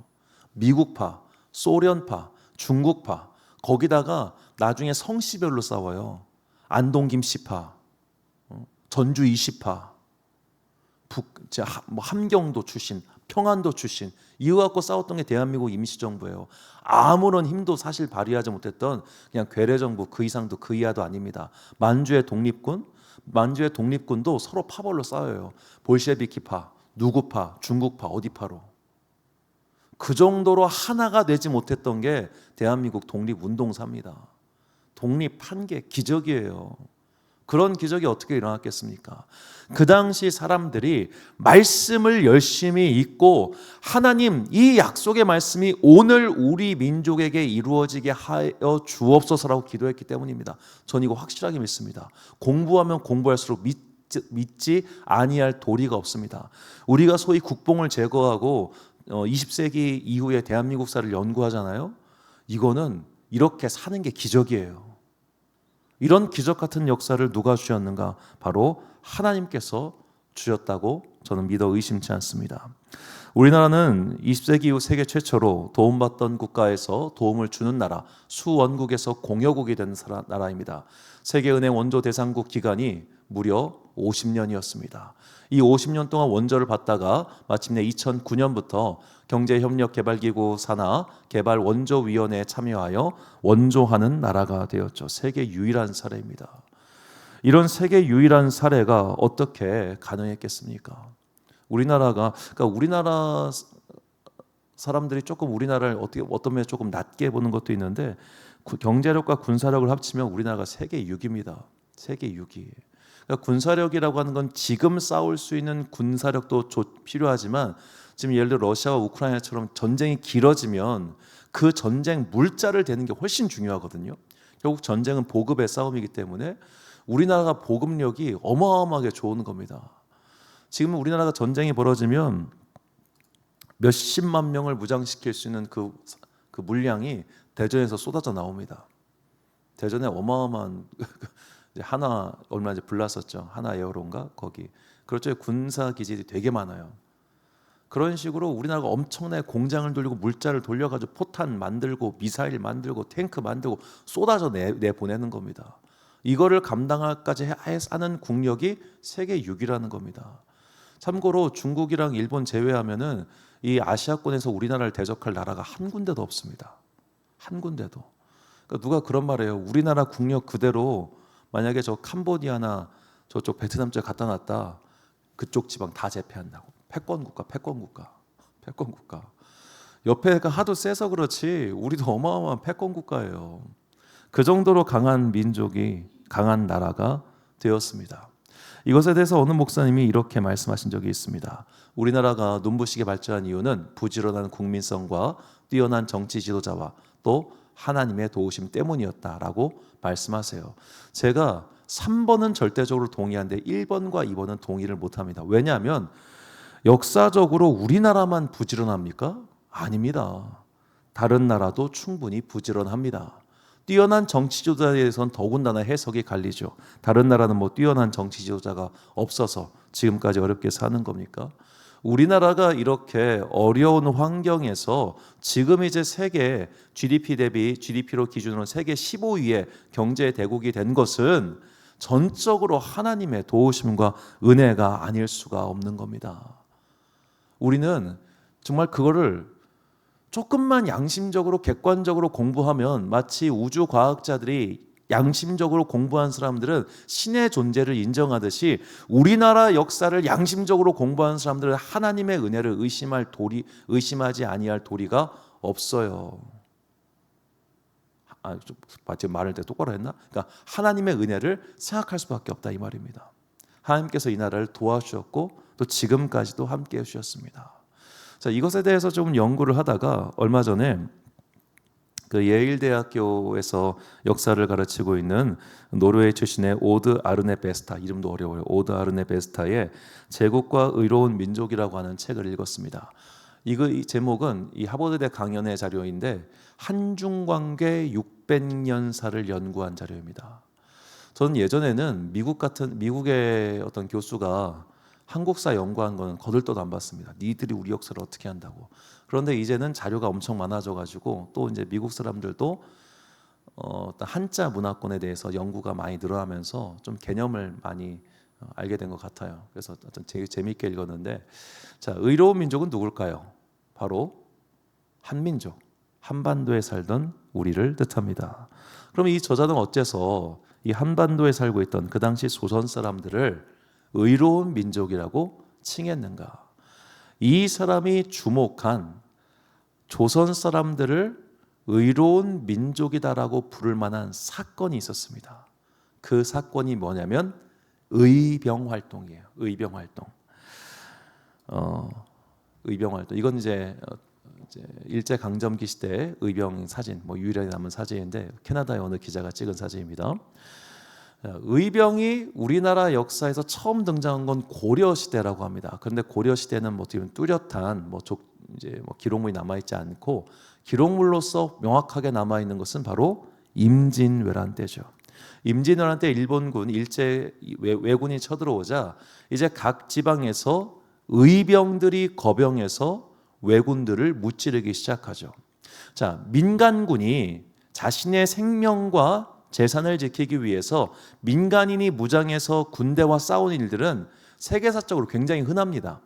미국파, 소련파, 중국파, 거기다가 나중에 성씨별로 싸워요. 안동 김씨파, 전주 이씨파, 함경도 출신, 평안도 출신 이거 갖고 싸웠던 게 대한민국 임시정부예요. 아무런 힘도 사실 발휘하지 못했던 그냥 괴뢰정부, 그 이상도 그 이하도 아닙니다. 만주의 독립군도 서로 파벌로 싸워요. 볼셰비키파, 누구파, 중국파, 어디파로. 그 정도로 하나가 되지 못했던 게 대한민국 독립운동사입니다. 독립한 게 기적이에요. 그런 기적이 어떻게 일어났겠습니까? 그 당시 사람들이 말씀을 열심히 읽고 하나님 이 약속의 말씀이 오늘 우리 민족에게 이루어지게 하여 주옵소서라고 기도했기 때문입니다. 전 이거 확실하게 믿습니다. 공부하면 공부할수록 믿지 아니할 도리가 없습니다. 우리가 소위 국뽕을 제거하고 20세기 이후의 대한민국사를 연구하잖아요. 이거는 이렇게 사는 게 기적이에요. 이런 기적 같은 역사를 누가 주셨는가? 바로 하나님께서 주셨다고 저는 믿어 의심치 않습니다. 우리나라는 20세기 이후 세계 최초로 도움받던 국가에서 도움을 주는 나라, 수원국에서 공여국이 된 나라입니다. 세계은행 원조 대상국 기간이 무려 50년이었습니다. 이 50년 동안 원조를 받다가 마침내 2009년부터 경제협력개발기구 산하 개발원조위원회에 참여하여 원조하는 나라가 되었죠. 세계 유일한 사례입니다. 이런 세계 유일한 사례가 어떻게 가능했겠습니까? 그러니까 우리나라 사람들이 조금 우리나라를 어떤 면에 조금 낮게 보는 것도 있는데 경제력과 군사력을 합치면 우리나라가 세계 6위입니다. 세계 6위. 그러니까 군사력이라고 하는 건 지금 싸울 수 있는 군사력도 필요하지만 지금 예를 들어 러시아와 우크라이나처럼 전쟁이 길어지면 그 전쟁 물자를 대는 게 훨씬 중요하거든요. 결국 전쟁은 보급의 싸움이기 때문에 우리나라가 보급력이 어마어마하게 좋은 겁니다. 지금 우리나라가 전쟁이 벌어지면 몇십만 명을 무장시킬 수 있는 그 물량이 대전에서 쏟아져 나옵니다. 대전에 어마어마한 하나 얼마 전에 불났었죠. 하나 에어로인가 거기. 그렇죠. 군사 기지들이 되게 많아요. 그런 식으로 우리나라가 엄청나게 공장을 돌리고 물자를 돌려가지고 포탄 만들고 미사일 만들고 탱크 만들고 쏟아져 내보내는 겁니다. 이거를 감당할까지 하는 국력이 세계 6위라는 겁니다. 참고로 중국이랑 일본 제외하면은 이 아시아권에서 우리나라를 대적할 나라가 한 군데도 없습니다. 한 군데도. 그러니까 누가 그런 말해요. 우리나라 국력 그대로 만약에 저 캄보디아나 저쪽 베트남 쪽에 갖다 놨다 그쪽 지방 다 제패한다고. 패권국가. 옆에가 하도 세서 그렇지 우리도 어마어마한 패권국가예요. 그 정도로 강한 민족이 강한 나라가 되었습니다. 이것에 대해서 어느 목사님이 이렇게 말씀하신 적이 있습니다. 우리나라가 눈부시게 발전한 이유는 부지런한 국민성과 뛰어난 정치 지도자와 또 하나님의 도우심 때문이었다라고 말씀하세요. 제가 3번은 절대적으로 동의하는데 1번과 2번은 동의를 못합니다. 왜냐하면 역사적으로 우리나라만 부지런합니까? 아닙니다. 다른 나라도 충분히 부지런합니다. 뛰어난 정치 지도자에 대해서는 더군다나 해석이 갈리죠. 다른 나라는 뭐 뛰어난 정치 지도자가 없어서 지금까지 어렵게 사는 겁니까? 우리나라가 이렇게 어려운 환경에서 지금 이제 세계 GDP로 기준으로 세계 15위의 경제 대국이 된 것은 전적으로 하나님의 도우심과 은혜가 아닐 수가 없는 겁니다. 우리는 정말 그거를 조금만 양심적으로 객관적으로 공부하면 마치 우주 과학자들이 양심적으로 공부한 사람들은 신의 존재를 인정하듯이 우리나라 역사를 양심적으로 공부하는 사람들은 하나님의 은혜를 의심하지 아니할 도리가 없어요. 지금 말할 때 똑바로 했나? 그러니까 하나님의 은혜를 생각할 수밖에 없다 이 말입니다. 하나님께서 이 나라를 도와주셨고 또 지금까지도 함께해 주셨습니다. 자, 이것에 대해서 좀 연구를 하다가 얼마 전에 그 예일 대학교에서 역사를 가르치고 있는 노르웨이 출신의 오드 아르네 베스타, 이름도 어려워요. 오드 아르네 베스타의 제국과 의로운 민족이라고 하는 책을 읽었습니다. 이 제목은 이 하버드대 강연의 자료인데 한중관계 600년사를 연구한 자료입니다. 저는 예전에는 미국의 어떤 교수가 한국사 연구한 거는 거들떠도 안 봤습니다. 니들이 우리 역사를 어떻게 한다고. 그런데 이제는 자료가 엄청 많아져가지고 또 이제 미국 사람들도 한자 문화권에 대해서 연구가 많이 늘어나면서 좀 개념을 많이 알게 된 것 같아요. 그래서 되게 재미있게 읽었는데, 자, 의로운 민족은 누굴까요? 바로 한민족, 한반도에 살던 우리를 뜻합니다. 그럼 이 저자는 어째서 이 한반도에 살고 있던 그 당시 조선 사람들을 의로운 민족이라고 칭했는가? 이 사람이 주목한 조선 사람들을 의로운 민족이다라고 부를 만한 사건이 있었습니다. 그 사건이 뭐냐면 의병 활동이에요. 의병 활동. 이건 이제 일제 강점기 시대 의병 사진, 뭐 유일하게 남은 사진인데 캐나다의 어느 기자가 찍은 사진입니다. 의병이 우리나라 역사에서 처음 등장한 건 고려 시대라고 합니다. 그런데 고려 시대는 뭐 어떻게 보면 뚜렷한 이제 기록물이 남아 있지 않고 기록물로서 명확하게 남아 있는 것은 바로 임진왜란 때죠. 임진왜란 때 일본군 일제 왜군이 쳐들어오자 이제 각 지방에서 의병들이 거병해서 왜군들을 무찌르기 시작하죠. 자, 민간군이 자신의 생명과 재산을 지키기 위해서 민간인이 무장해서 군대와 싸우는 일들은 세계사적으로 굉장히 흔합니다.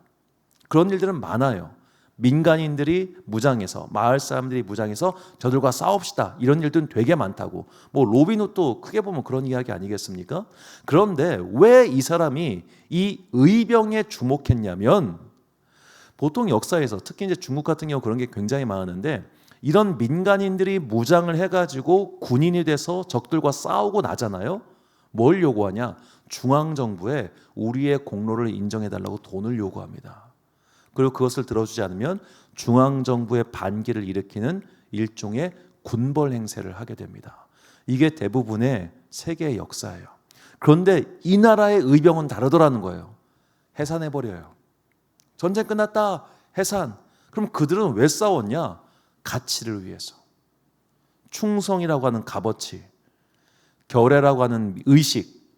그런 일들은 많아요. 민간인들이 무장해서, 마을 사람들이 무장해서 저들과 싸웁시다, 이런 일들은 되게 많다고. 뭐 로빈훗도 크게 보면 그런 이야기 아니겠습니까? 그런데 왜 이 사람이 이 의병에 주목했냐면, 보통 역사에서 특히 이제 중국 같은 경우 그런 게 굉장히 많은데, 이런 민간인들이 무장을 해가지고 군인이 돼서 적들과 싸우고 나잖아요. 뭘 요구하냐? 중앙정부에 우리의 공로를 인정해달라고 돈을 요구합니다. 그리고 그것을 들어주지 않으면 중앙정부의 반기를 일으키는 일종의 군벌 행세를 하게 됩니다. 이게 대부분의 세계의 역사예요. 그런데 이 나라의 의병은 다르더라는 거예요. 해산해버려요. 전쟁 끝났다, 해산. 그럼 그들은 왜 싸웠냐? 가치를 위해서. 충성이라고 하는 값어치, 결애라고 하는 의식,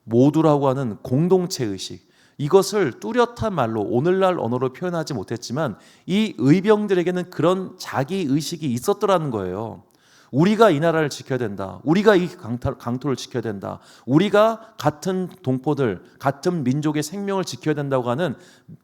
모두라고 하는 공동체 의식, 이것을 뚜렷한 말로 오늘날 언어로 표현하지 못했지만 이 의병들에게는 그런 자기 의식이 있었더라는 거예요. 우리가 이 나라를 지켜야 된다. 우리가 이 강토를 지켜야 된다. 우리가 같은 동포들, 같은 민족의 생명을 지켜야 된다고 하는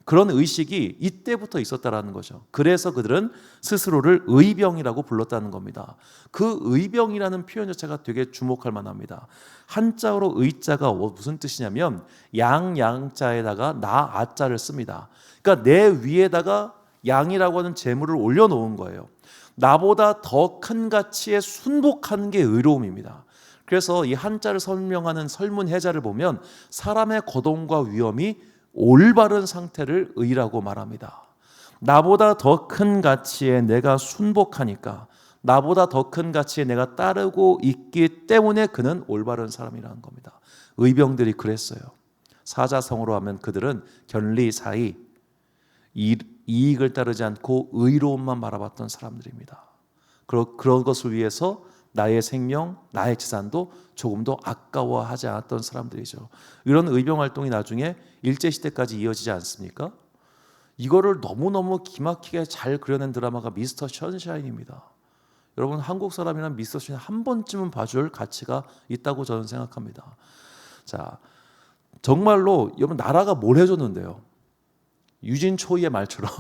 그런 의식이 이때부터 있었다라는 거죠. 그래서 그들은 스스로를 의병이라고 불렀다는 겁니다. 그 의병이라는 표현 자체가 되게 주목할 만합니다. 한자어로 의자가 무슨 뜻이냐면 양자에다가 아자를 씁니다. 그러니까 내 위에다가 양이라고 하는 재물을 올려놓은 거예요. 나보다 더 큰 가치에 순복하는 게 의로움입니다. 그래서 이 한자를 설명하는 설문해자를 보면 사람의 고통과 위험이 올바른 상태를 의라고 말합니다. 나보다 더 큰 가치에 내가 순복하니까, 나보다 더 큰 가치에 내가 따르고 있기 때문에 그는 올바른 사람이라는 겁니다. 의병들이 그랬어요. 사자성어로 하면 그들은 견리사의, 이익을 따르지 않고 의로움만 바라봤던 사람들입니다. 그런 것을 위해서 나의 생명, 나의 재산도 조금 더 아까워하지 않았던 사람들이죠. 이런 의병 활동이 나중에 일제시대까지 이어지지 않습니까? 이거를 너무너무 기막히게 잘 그려낸 드라마가 미스터 션샤인입니다. 여러분, 한국 사람이란 미스터 션샤인 한 번쯤은 봐줄 가치가 있다고 저는 생각합니다. 자, 정말로 여러분, 나라가 뭘 해줬는데요? 유진 초이의 말처럼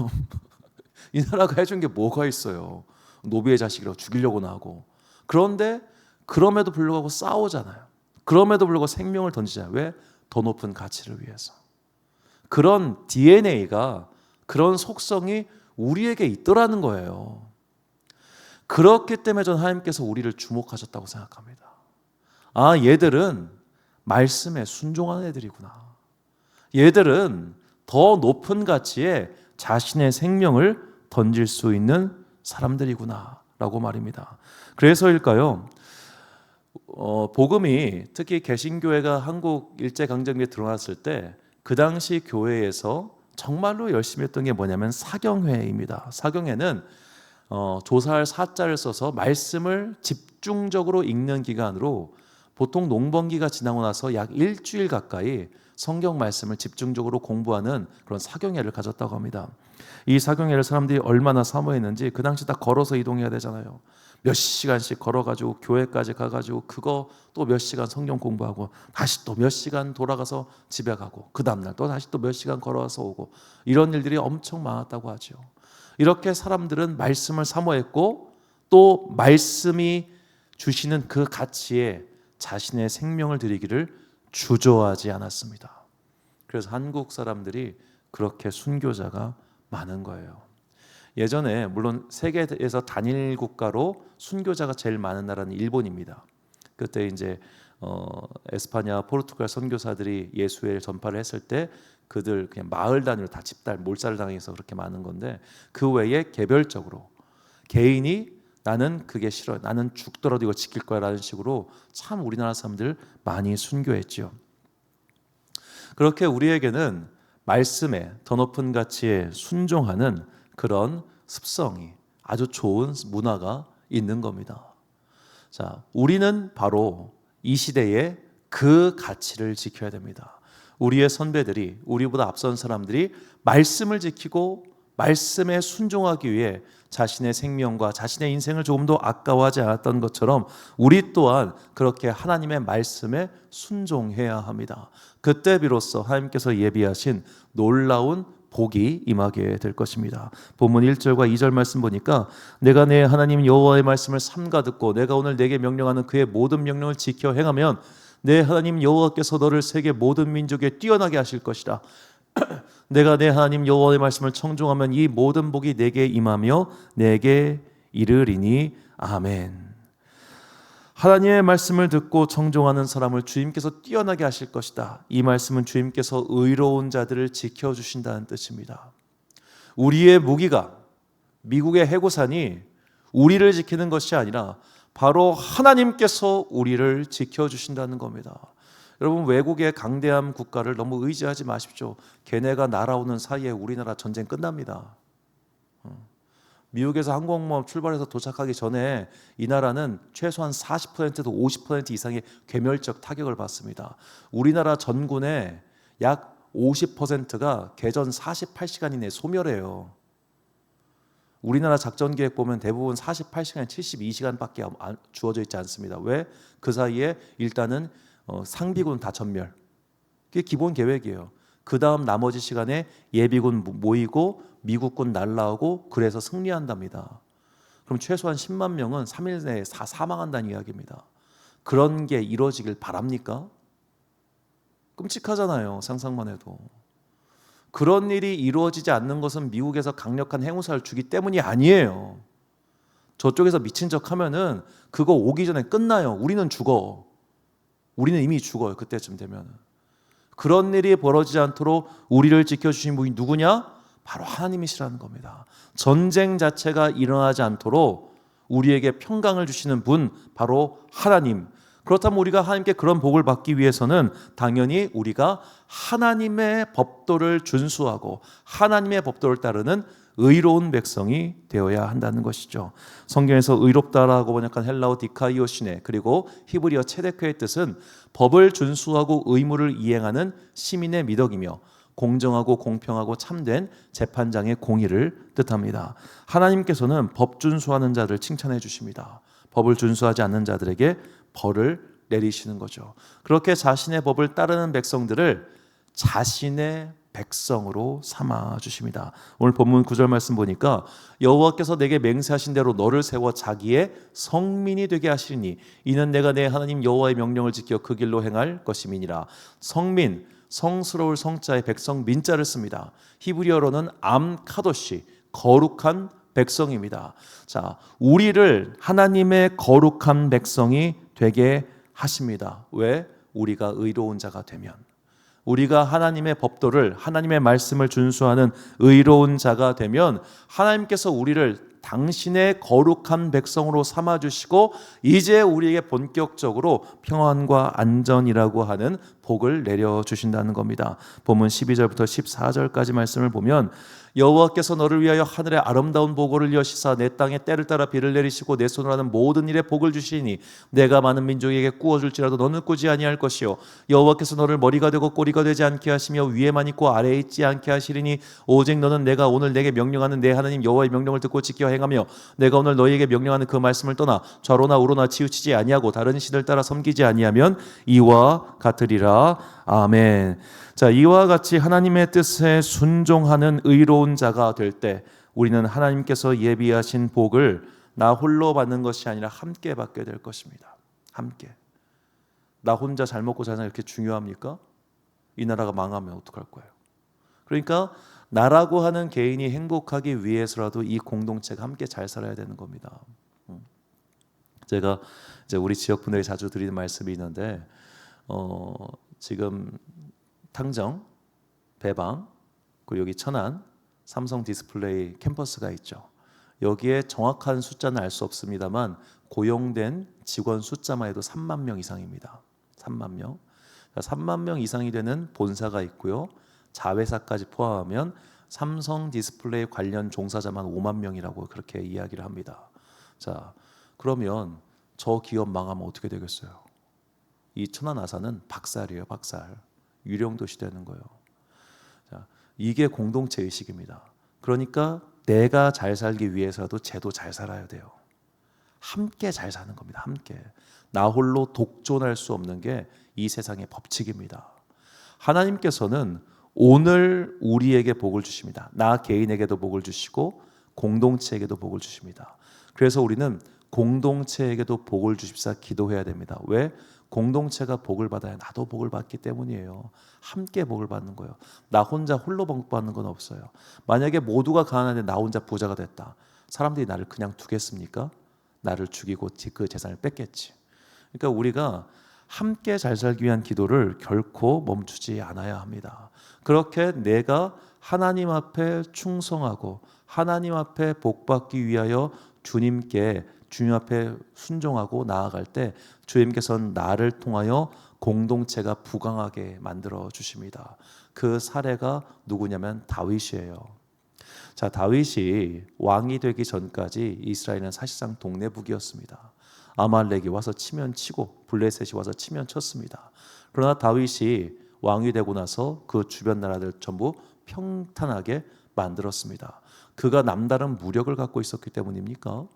이 나라가 해준 게 뭐가 있어요? 노비의 자식이라고 죽이려고 나오고. 그런데 그럼에도 불구하고 싸우잖아요. 그럼에도 불구하고 생명을 던지잖아요. 왜? 더 높은 가치를 위해서. 그런 DNA가, 그런 속성이 우리에게 있더라는 거예요. 그렇기 때문에 저는 하나님께서 우리를 주목하셨다고 생각합니다. 아, 얘들은 말씀에 순종하는 애들이구나. 얘들은 더 높은 가치에 자신의 생명을 던질 수 있는 사람들이구나 라고 말입니다. 그래서일까요? 복음이, 특히 개신교회가 한국 일제강점기에 들어왔을 때 그 당시 교회에서 정말로 열심히 했던 게 뭐냐면 사경회입니다. 사경회는 조사할 사자를 써서 말씀을 집중적으로 읽는 기간으로, 보통 농번기가 지나고 나서 약 일주일 가까이 성경 말씀을 집중적으로 공부하는 그런 사경회를 가졌다고 합니다. 이 사경회를 사람들이 얼마나 사모했는지, 그 당시 다 걸어서 이동해야 되잖아요. 몇 시간씩 걸어가지고 교회까지 가가지고 그거 또 몇 시간 성경 공부하고 다시 또 몇 시간 돌아가서 집에 가고 그 다음날 또 다시 또 몇 시간 걸어와서 오고, 이런 일들이 엄청 많았다고 하죠. 이렇게 사람들은 말씀을 사모했고 또 말씀이 주시는 그 가치에 자신의 생명을 드리기를 주저하지 않았습니다. 그래서 한국 사람들이 그렇게 순교자가 많은 거예요. 예전에 물론 세계에서 단일 국가로 순교자가 제일 많은 나라는 일본입니다. 그때 이제 에스파냐, 포르투갈 선교사들이 예수의 전파를 했을 때 그들 그냥 마을 단위로 다 집단 몰살을 당해서 그렇게 많은 건데, 그 외에 개별적으로 개인이 나는 그게 싫어, 나는 죽더라도 이거 지킬 거야 라는 식으로 참 우리나라 사람들 많이 순교했죠. 그렇게 우리에게는 말씀에 더 높은 가치에 순종하는 그런 습성이, 아주 좋은 문화가 있는 겁니다. 자, 우리는 바로 이 시대에 그 가치를 지켜야 됩니다. 우리의 선배들이, 우리보다 앞선 사람들이 말씀을 지키고 말씀에 순종하기 위해 자신의 생명과 자신의 인생을 조금 더 아까워하지 않았던 것처럼 우리 또한 그렇게 하나님의 말씀에 순종해야 합니다. 그때 비로소 하나님께서 예비하신 놀라운 복이 임하게 될 것입니다. 본문 1절과 2절 말씀 보니까 내가 내 하나님 여호와의 말씀을 삼가 듣고 내가 오늘 내게 명령하는 그의 모든 명령을 지켜 행하면 내 하나님 여호와께서 너를 세계 모든 민족에 뛰어나게 하실 것이라. 내가 내 하나님 여호와의 말씀을 청종하면 이 모든 복이 내게 임하며 내게 이르리니 아멘. 하나님의 말씀을 듣고 청종하는 사람을 주님께서 뛰어나게 하실 것이다. 이 말씀은 주님께서 의로운 자들을 지켜주신다는 뜻입니다. 우리의 무기가, 미국의 해고산이 우리를 지키는 것이 아니라 바로 하나님께서 우리를 지켜주신다는 겁니다. 여러분, 외국의 강대한 국가를 너무 의지하지 마십시오. 걔네가 날아오는 사이에 우리나라 전쟁 끝납니다. 미국에서 항공모함 출발해서 도착하기 전에 이 나라는 최소한 40%도 50% 이상의 괴멸적 타격을 받습니다. 우리나라 전군의 약 50%가 개전 48시간 이내에 소멸해요. 우리나라 작전 계획 보면 대부분 48시간, 72시간밖에 주어져 있지 않습니다. 왜? 그 사이에 일단은 상비군 다 전멸. 그게 기본 계획이에요. 그 다음 나머지 시간에 예비군 모이고 미국군 날라오고 그래서 승리한답니다. 그럼 최소한 10만 명은 3일 내에 사망한다는 이야기입니다. 그런 게 이루어지길 바랍니까? 끔찍하잖아요. 상상만 해도. 그런 일이 이루어지지 않는 것은 미국에서 강력한 해무사를 주기 때문이 아니에요. 저쪽에서 미친 척 하면은 그거 오기 전에 끝나요. 우리는 죽어. 우리는 이미 죽어요. 그때쯤 되면. 그런 일이 벌어지지 않도록 우리를 지켜주신 분이 누구냐? 바로 하나님이시라는 겁니다. 전쟁 자체가 일어나지 않도록 우리에게 평강을 주시는 분, 바로 하나님. 그렇다면 우리가 하나님께 그런 복을 받기 위해서는 당연히 우리가 하나님의 법도를 준수하고 하나님의 법도를 따르는 의로운 백성이 되어야 한다는 것이죠. 성경에서 의롭다라고 번역한 헬라어 디카이오시네, 그리고 히브리어 체데크의 뜻은 법을 준수하고 의무를 이행하는 시민의 미덕이며 공정하고 공평하고 참된 재판장의 공의를 뜻합니다. 하나님께서는 법 준수하는 자들을 칭찬해 주십니다. 법을 준수하지 않는 자들에게 벌을 내리시는 거죠. 그렇게 자신의 법을 따르는 백성들을 자신의 백성으로 삼아 주십니다. 오늘 본문 9절 말씀 보니까 여호와께서 내게 맹세하신 대로 너를 세워 자기의 성민이 되게 하시리니 이는 내가 내 하나님 여호와의 명령을 지켜 그 길로 행할 것임이니라. 성민, 성스러울 성자에 백성 민자를 씁니다. 히브리어로는 암카도시, 거룩한 백성입니다. 자, 우리를 하나님의 거룩한 백성이 되게 하십니다. 왜? 우리가 의로운 자가 되면, 우리가 하나님의 법도를, 하나님의 말씀을 준수하는 의로운 자가 되면 하나님께서 우리를 당신의 거룩한 백성으로 삼아주시고 이제 우리에게 본격적으로 평안과 안전이라고 하는 복을 내려주신다는 겁니다. 본문 12절부터 14절까지 말씀을 보면 여호와께서 너를 위하여 하늘의 아름다운 보고를 여시사 내 땅에 때를 따라 비를 내리시고 내 손으로 하는 모든 일에 복을 주시니 내가 많은 민족에게 꾸어줄지라도 너는 꾸지 아니할 것이요 여호와께서 너를 머리가 되고 꼬리가 되지 않게 하시며 위에만 있고 아래에 있지 않게 하시리니 오직 너는 내가 오늘 내게 명령하는 내 하나님 여호와의 명령을 듣고 지켜 행하며 내가 오늘 너희에게 명령하는 그 말씀을 떠나 좌로나 우로나 치우치지 아니하고 다른 신을 따라 섬기지 아니하면 이와 같으리라. 아멘. 자, 이와 같이 하나님의 뜻에 순종하는 의로운 자가 될 때 우리는 하나님께서 예비하신 복을 나 홀로 받는 것이 아니라 함께 받게 될 것입니다. 함께. 나 혼자 잘 먹고 잘 사는 이렇게 중요합니까? 이 나라가 망하면 어떡할 거예요? 그러니까 나라고 하는 개인이 행복하기 위해서라도 이 공동체가 함께 잘 살아야 되는 겁니다. 제가 이제 우리 지역 분들이 자주 드리는 말씀이 있는데 지금 탕정, 배방, 그리고 여기 천안, 삼성 디스플레이 캠퍼스가 있죠. 여기에 정확한 숫자는 알 수 없습니다만 고용된 직원 숫자만 해도 3만 명 이상입니다. 3만 명. 3만 명 이상이 되는 본사가 있고요. 자회사까지 포함하면 삼성 디스플레이 관련 종사자만 5만 명이라고 그렇게 이야기를 합니다. 자, 그러면 저 기업 망하면 어떻게 되겠어요? 이 천안아산은 박살이에요. 박살. 유령도시 되는 거예요. 자, 이게 공동체 의식입니다. 그러니까 내가 잘 살기 위해서도 쟤도 잘 살아야 돼요. 함께 잘 사는 겁니다. 함께. 나 홀로 독존할 수 없는 게 이 세상의 법칙입니다. 하나님께서는 오늘 우리에게 복을 주십니다. 나 개인에게도 복을 주시고 공동체에게도 복을 주십니다. 그래서 우리는 공동체에게도 복을 주십사 기도해야 됩니다. 왜? 공동체가 복을 받아야 나도 복을 받기 때문이에요. 함께 복을 받는 거예요. 나 혼자 홀로 복 받는 건 없어요. 만약에 모두가 가난한데 나 혼자 부자가 됐다. 사람들이 나를 그냥 두겠습니까? 나를 죽이고 그 재산을 뺏겠지. 그러니까 우리가 함께 잘 살기 위한 기도를 결코 멈추지 않아야 합니다. 그렇게 내가 하나님 앞에 충성하고 하나님 앞에 복받기 위하여 주님 앞에 순종하고 나아갈 때 주님께서는 나를 통하여 공동체가 부강하게 만들어 주십니다. 그 사례가 누구냐면 다윗이에요. 자, 다윗이 왕이 되기 전까지 이스라엘은 사실상 동네북이었습니다. 아말렉이 와서 치면 치고 블레셋이 와서 치면 쳤습니다. 그러나 다윗이 왕이 되고 나서 그 주변 나라들 전부 평탄하게 만들었습니다. 그가 남다른 무력을 갖고 있었기 때문입니까?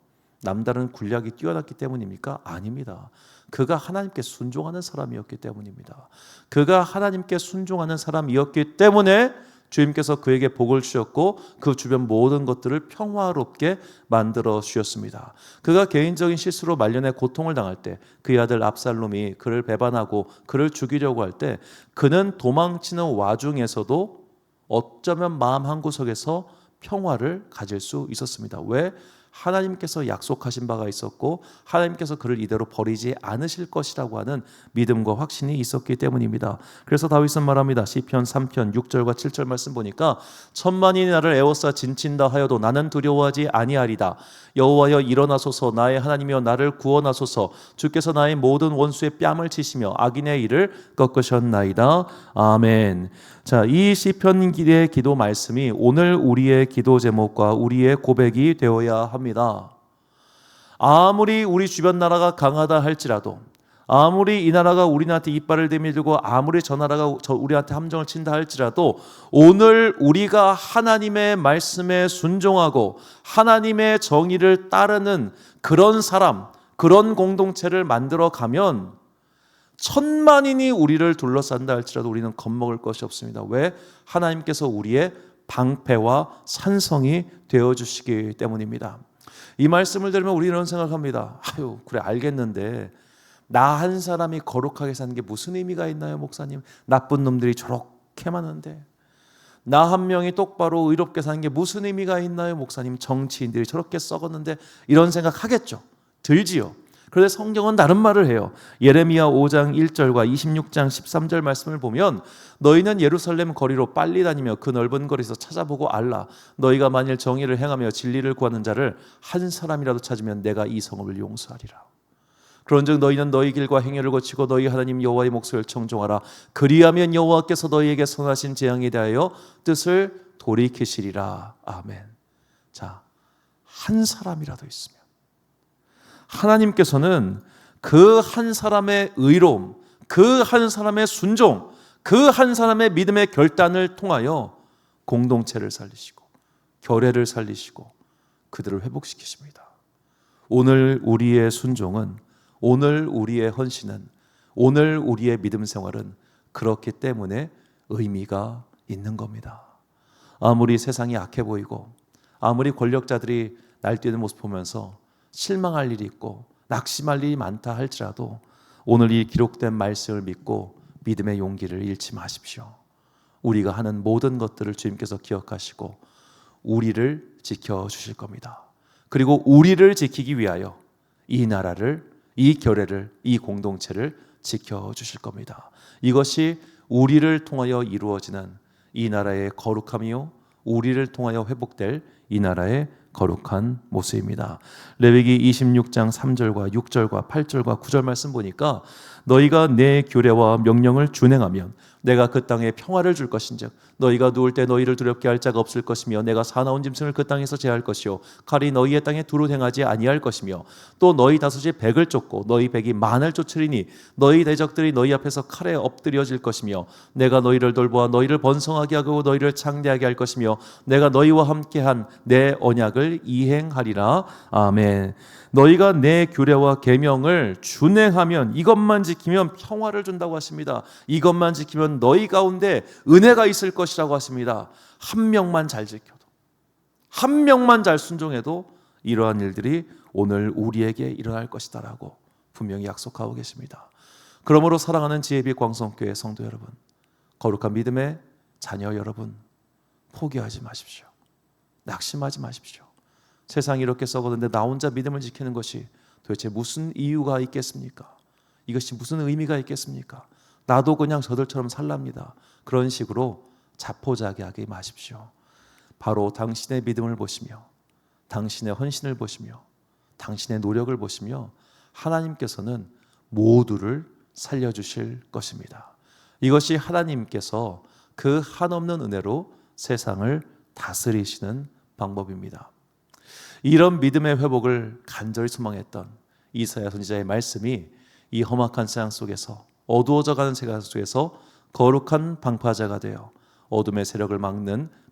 남다른 군략이 뛰어났기 때문입니까? 아닙니다. 그가 하나님께 순종하는 사람이었기 때문입니다. 그가 하나님께 순종하는 사람이었기 때문에 주님께서 그에게 복을 주셨고 그 주변 모든 것들을 평화롭게 만들어 주셨습니다. 그가 개인적인 실수로 말년에 고통을 당할 때 그의 아들 압살롬이 그를 배반하고 그를 죽이려고 할 때 그는 도망치는 와중에서도 어쩌면 마음 한구석에서 평화를 가질 수 있었습니다. 왜? 하나님께서 약속하신 바가 있었고 하나님께서 그를 이대로 버리지 않으실 것이라고 하는 믿음과 확신이 있었기 때문입니다. 그래서 다윗은 말합니다. 시편 3편 6절과 7절 말씀 보니까 천만이 나를 에워싸 진친다 하여도 나는 두려워하지 아니하리다. 여호와여 일어나소서 나의 하나님이여 나를 구원하소서 주께서 나의 모든 원수의 뺨을 치시며 악인의 일을 꺾으셨나이다. 아멘. 자, 이 시편 기대의 기도 말씀이 오늘 우리의 기도 제목과 우리의 고백이 되어야 합니다. 아무리 우리 주변 나라가 강하다 할지라도 아무리 이 나라가 우리한테 이빨을 내밀고 아무리 저 나라가 우리한테 함정을 친다 할지라도 오늘 우리가 하나님의 말씀에 순종하고 하나님의 정의를 따르는 그런 사람, 그런 공동체를 만들어 가면 천만인이 우리를 둘러싼다 할지라도 우리는 겁먹을 것이 없습니다. 왜? 하나님께서 우리의 방패와 산성이 되어주시기 때문입니다. 이 말씀을 들으면 우리는 이런 생각합니다. 아유, 그래 알겠는데 나 한 사람이 거룩하게 사는 게 무슨 의미가 있나요, 목사님? 나쁜 놈들이 저렇게 많은데 나 한 명이 똑바로 의롭게 사는 게 무슨 의미가 있나요, 목사님? 정치인들이 저렇게 썩었는데 이런 생각 하겠죠. 들지요. 그런데 성경은 다른 말을 해요. 예레미야 5장 1절과 26장 13절 말씀을 보면 너희는 예루살렘 거리로 빨리 다니며 그 넓은 거리에서 찾아보고 알라. 너희가 만일 정의를 행하며 진리를 구하는 자를 한 사람이라도 찾으면 내가 이 성읍을 용서하리라. 그런즉 너희는 너희 길과 행위를 고치고 너희 하나님 여호와의 목소리를 청종하라. 그리하면 여호와께서 너희에게 선하신 재앙에 대하여 뜻을 돌이키시리라. 아멘. 자, 한 사람이라도 있으면 하나님께서는 그 한 사람의 의로움, 그 한 사람의 순종, 그 한 사람의 믿음의 결단을 통하여 공동체를 살리시고 교회를 살리시고 그들을 회복시키십니다. 오늘 우리의 순종은, 오늘 우리의 헌신은, 오늘 우리의 믿음 생활은 그렇기 때문에 의미가 있는 겁니다. 아무리 세상이 악해 보이고 아무리 권력자들이 날뛰는 모습 보면서 실망할 일이 있고 낙심할 일이 많다 할지라도 오늘 이 기록된 말씀을 믿고 믿음의 용기를 잃지 마십시오. 우리가 하는 모든 것들을 주님께서 기억하시고 우리를 지켜주실 겁니다. 그리고 우리를 지키기 위하여 이 나라를, 이 교회를, 이 공동체를 지켜주실 겁니다. 이것이 우리를 통하여 이루어지는 이 나라의 거룩함이요 우리를 통하여 회복될 이 나라의 거룩한 모습입니다. 레위기 26장 3절과 6절과 8절과 9절 말씀 보니까 너희가 내 규례와 명령을 준행하면 내가 그 땅에 평화를 줄 것인즉 너희가 누울 때 너희를 두렵게 할 자가 없을 것이며 내가 사나운 짐승을 그 땅에서 제할 것이요 칼이 너희의 땅에 두루 행하지 아니할 것이며 또 너희 다섯이 백을 쫓고 너희 백이 만을 쫓으리니 너희 대적들이 너희 앞에서 칼에 엎드려질 것이며 내가 너희를 돌보아 너희를 번성하게 하고 너희를 창대하게 할 것이며 내가 너희와 함께한 내 언약을 이행하리라. 아멘. 너희가 내 규례와 계명을 준행하면, 이것만 지키면 평화를 준다고 하십니다. 이것만 지키면 너희 가운데 은혜가 있을 것이라고 하십니다. 한 명만 잘 지켜도, 한 명만 잘 순종해도 이러한 일들이 오늘 우리에게 일어날 것이다라고 분명히 약속하고 계십니다. 그러므로 사랑하는 지혜빛 광성교회 성도 여러분, 거룩한 믿음의 자녀 여러분, 포기하지 마십시오. 낙심하지 마십시오. 세상이 이렇게 썩었는데 나 혼자 믿음을 지키는 것이 도대체 무슨 이유가 있겠습니까? 이것이 무슨 의미가 있겠습니까? 나도 그냥 저들처럼 살랍니다. 그런 식으로 자포자기하지 마십시오. 바로 당신의 믿음을 보시며 당신의 헌신을 보시며 당신의 노력을 보시며 하나님께서는 모두를 살려주실 것입니다. 이것이 하나님께서 그 한없는 은혜로 세상을 다스리시는 방법입니다. 이런 믿음의 회복을 간절히 소망했던 이사야 선지자의 말씀이 이 험악한 세상 속에서, 어두워져가는 세상 속에서 거룩한 방파제가 되어 어둠의 세력을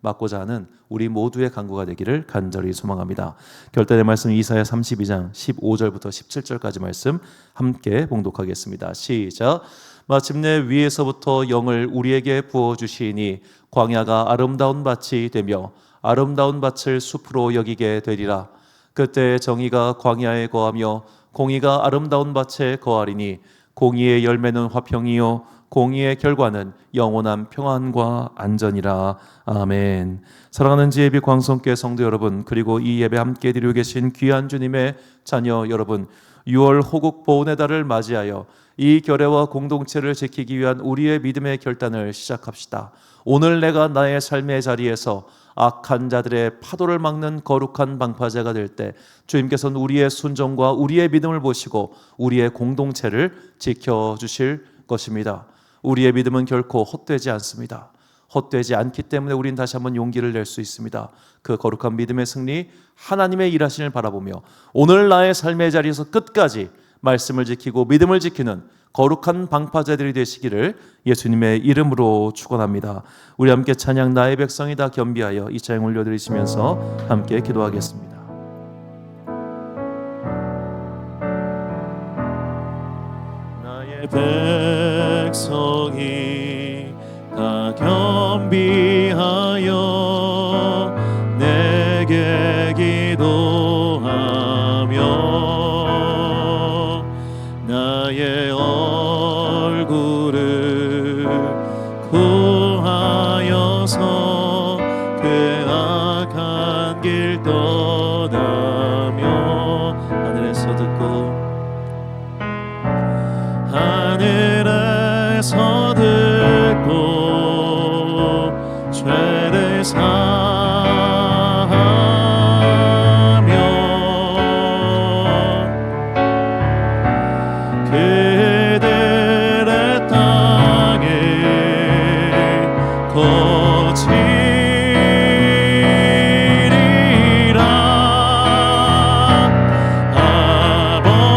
막고자 하는 우리 모두의 간구가 되기를 간절히 소망합니다. 결단의 말씀 이사야 32장 15절부터 17절까지 말씀 함께 봉독하겠습니다. 시작. 마침내 위에서부터 영을 우리에게 부어주시니 광야가 아름다운 밭이 되며 아름다운 밭을 숲으로 여기게 되리라. 그때 정의가 광야에 거하며 공의가 아름다운 밭에 거하리니 공의의 열매는 화평이요 공의의 결과는 영원한 평안과 안전이라. 아멘. 사랑하는 지혜빛 광성교회 성도 여러분, 그리고 이 예배 함께 드리고 계신 귀한 주님의 자녀 여러분, 6월 호국 보훈의 달을 맞이하여 이 결례와 공동체를 지키기 위한 우리의 믿음의 결단을 시작합시다. 오늘 내가 나의 삶의 자리에서 악한 자들의 파도를 막는 거룩한 방파제가 될 때 주님께서는 우리의 순종과 우리의 믿음을 보시고 우리의 공동체를 지켜주실 것입니다. 우리의 믿음은 결코 헛되지 않습니다. 헛되지 않기 때문에 우리는 다시 한번 용기를 낼 수 있습니다. 그 거룩한 믿음의 승리, 하나님의 일하심을 바라보며 오늘 나의 삶의 자리에서 끝까지 말씀을 지키고 믿음을 지키는 거룩한 방파제들이 되시기를 예수님의 이름으로 축원합니다. 우리 함께 찬양 나의 백성이다 겸비하여 이 찬양 올려드리시면서 함께 기도하겠습니다. 나의 백성이 다 겸비하여 내게 기도하며 나의 얼굴을 구하여서 그 악한 길 떠나며 하늘에서 듣고 죄를 사하며 그들의 땅에 거치리라. 아버지여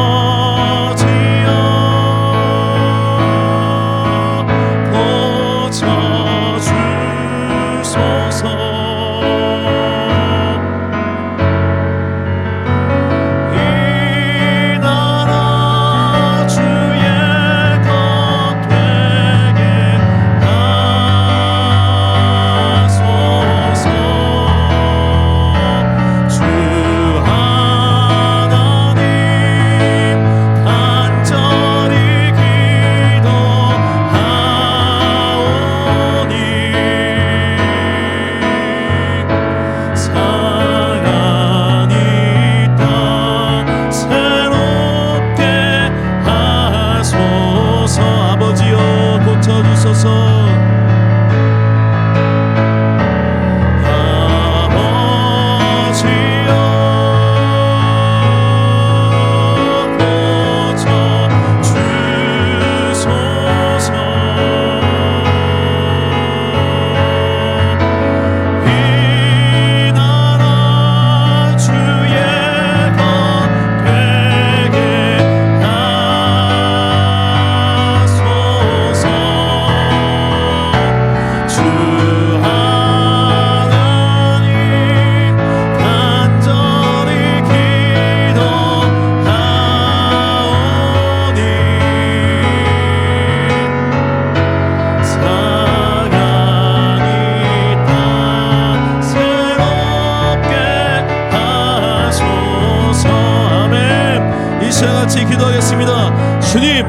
고백하겠습니다. 주님,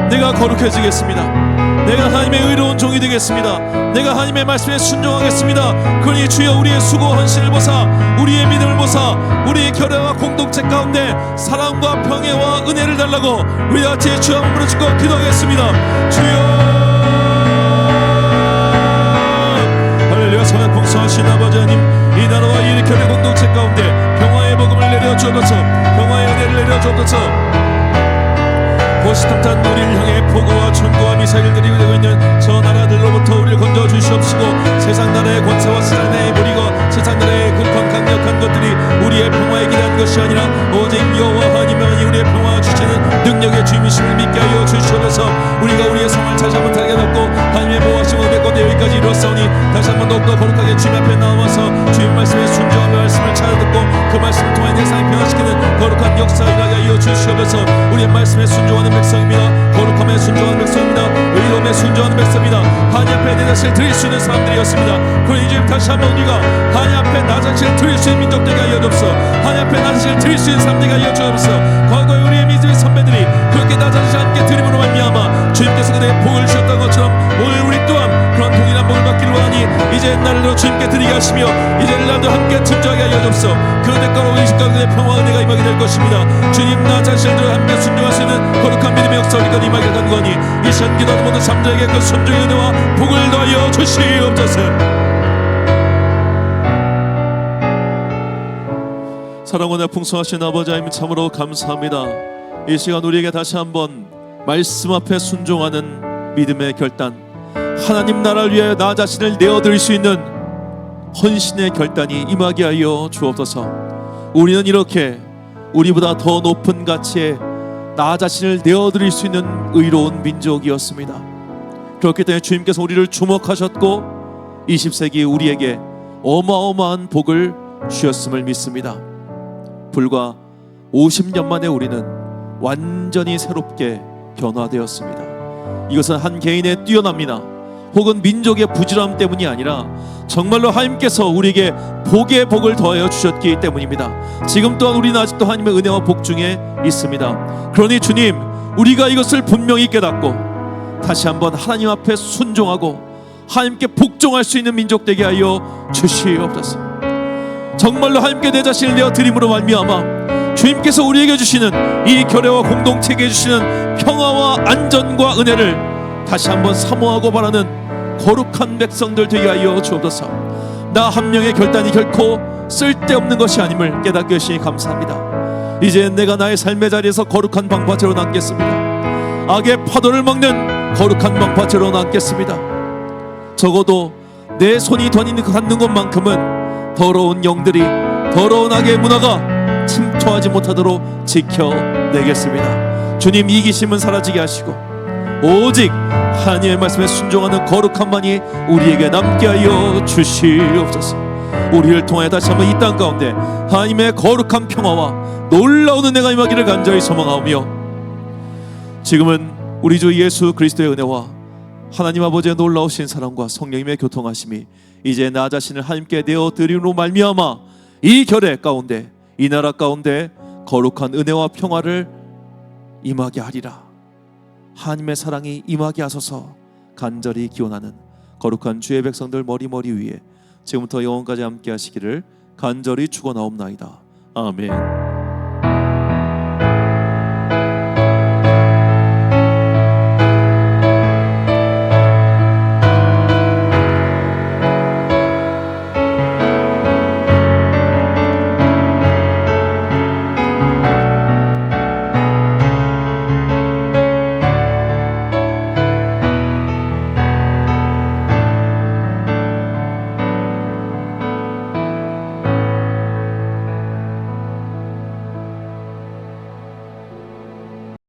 내가 거룩해지겠습니다. 내가 하나님의 의로운 종이 되겠습니다. 내가 하나님의 말씀에 순종하겠습니다. 그러니 주여 우리의 수고 헌신을 보사, 우리의 믿음을 보사, 우리의 결례와 공동체 가운데 사랑과 평애와 은혜를 달라고 우리 같이 주여 한번 부르짖고 기도하겠습니다. 주여, 할렐루야. 선한 풍성하신 아버지 하나님, 이 나라와 이 결례 공동체 가운데 평화의 복음을 내려 주옵소서. 평화의 은혜를 내려 주옵소서. 고시통탄 우리를 향해 포고와 총구와 미사일들이 되고 있는 저 나라들로부터 우리를 건져 주시옵시고, 세상 나라의 권세와 세상 나라의 무리가 세상 나라의 극한 강력한 것들이 우리의 평화에 기대한 것이 아니라 오직 여호와 하나님만이 우리의 평화 주시는 능력의 주임이심을 믿게 하여 주시옵소서. 우리가 우리의 성을 다시 한번 달게 넣고 하나님의 보호하심을 뵙건대 여기까지 이루었사오니 다시 한번 더욱더 거룩하게 주님 앞에 나와서 주님 말씀에 순종하며 말씀을 찾아 듣고 그 말씀을 통해 내 삶을 변화시키는 거룩한 역사가 일하게 하여 주시옵소서. 우리의 말씀에 순종하는 백성입니다. 거룩함에 순종하는 백성입니다. 의로움에 순종하는 백성입니다. 하나님 앞에 내 자신을 드릴 수 있는 사람들이었습니다. 그러니 지금 다시 한번 우리가 하나님 앞에 나 자신을 드릴 수 있는 민족되게 하여 주옵소서. 하나님 앞에 나 자신을 드릴 수 있는 사람들이 하여 주옵소서. 과거에 우리의 믿음의 선배들이 그렇게 나 자신을 함께 드림으로 말미암아 주님께서 그들의 복을 주셨던 것처럼 오늘 우리 또한 그런 동일한 복을 받기를 원하니 이제 나를 주님께 드리게 하시며 이제 나도 함께 증거하게 하여 주옵소서. 그 대가로 우리 집과 그의 평화와 은혜가 임하게 될 것입니다. 주님, 나 자신을 함께 순종할 수 있는 거룩한 믿음의 역사가 우리가 임하게 된 거니 이 시간 기도하는 모든 사람들에게 그 순종의 은혜와 복을 더하여 주시옵소서. 사랑원에 풍성하신 아버지 하나님, 참으로 감사합니다. 이 시간 우리에게 다시 한번 말씀 앞에 순종하는 믿음의 결단, 하나님 나라를 위해 나 자신을 내어드릴 수 있는 헌신의 결단이 임하게 하여 주옵소서. 우리는 이렇게 우리보다 더 높은 가치에 나 자신을 내어드릴 수 있는 의로운 민족이었습니다. 그렇기 때문에 주님께서 우리를 주목하셨고 20세기 우리에게 어마어마한 복을 주셨음을 믿습니다. 불과 50년 만에 우리는 완전히 새롭게 변화되었습니다. 이것은 한 개인의 뛰어남이나 혹은 민족의 부지런함 때문이 아니라 정말로 하나님께서 우리에게 복의 복을 더하여 주셨기 때문입니다. 지금 또한 우리는 아직도 하나님의 은혜와 복 중에 있습니다. 그러니 주님, 우리가 이것을 분명히 깨닫고 다시 한번 하나님 앞에 순종하고 하나님께 복종할 수 있는 민족 되게 하여 주시옵소서. 정말로 하나님께 내 자신을 내어 드림으로 말미암아 주님께서 우리에게 주시는 이 결례와 공동체에게 주시는 평화와 안전과 은혜를 다시 한번 사모하고 바라는 거룩한 백성들 되게 하여 주옵소서. 나 한 명의 결단이 결코 쓸데없는 것이 아님을 깨닫게 하시니 감사합니다. 이제 내가 나의 삶의 자리에서 거룩한 방파제로 남겠습니다. 악의 파도를 먹는 거룩한 방파제로 남겠습니다. 적어도 내 손이 닿는 것만큼은 더러운 영들이, 더러운 악의 문화가 침투하지 못하도록 지켜내겠습니다. 주님, 이기심은 사라지게 하시고 오직 하나님의 말씀에 순종하는 거룩함만이 우리에게 남게 하여 주시옵소서. 우리를 통해 다시 한번 이 땅 가운데 하나님의 거룩한 평화와 놀라운 은혜가 임하기를 간절히 소망하오며, 지금은 우리 주 예수 그리스도의 은혜와 하나님 아버지의 놀라우신 사랑과 성령님의 교통하심이 이제 나 자신을 하나님께 내어드림으로 말미암아 이 결례 가운데, 이 나라 가운데 거룩한 은혜와 평화를 임하게 하리라. 하나님의 사랑이 임하게 하소서. 간절히 기원하는 거룩한 주의 백성들 머리 위에 지금부터 영원까지 함께 하시기를 간절히 축원하옵나이다. 아멘.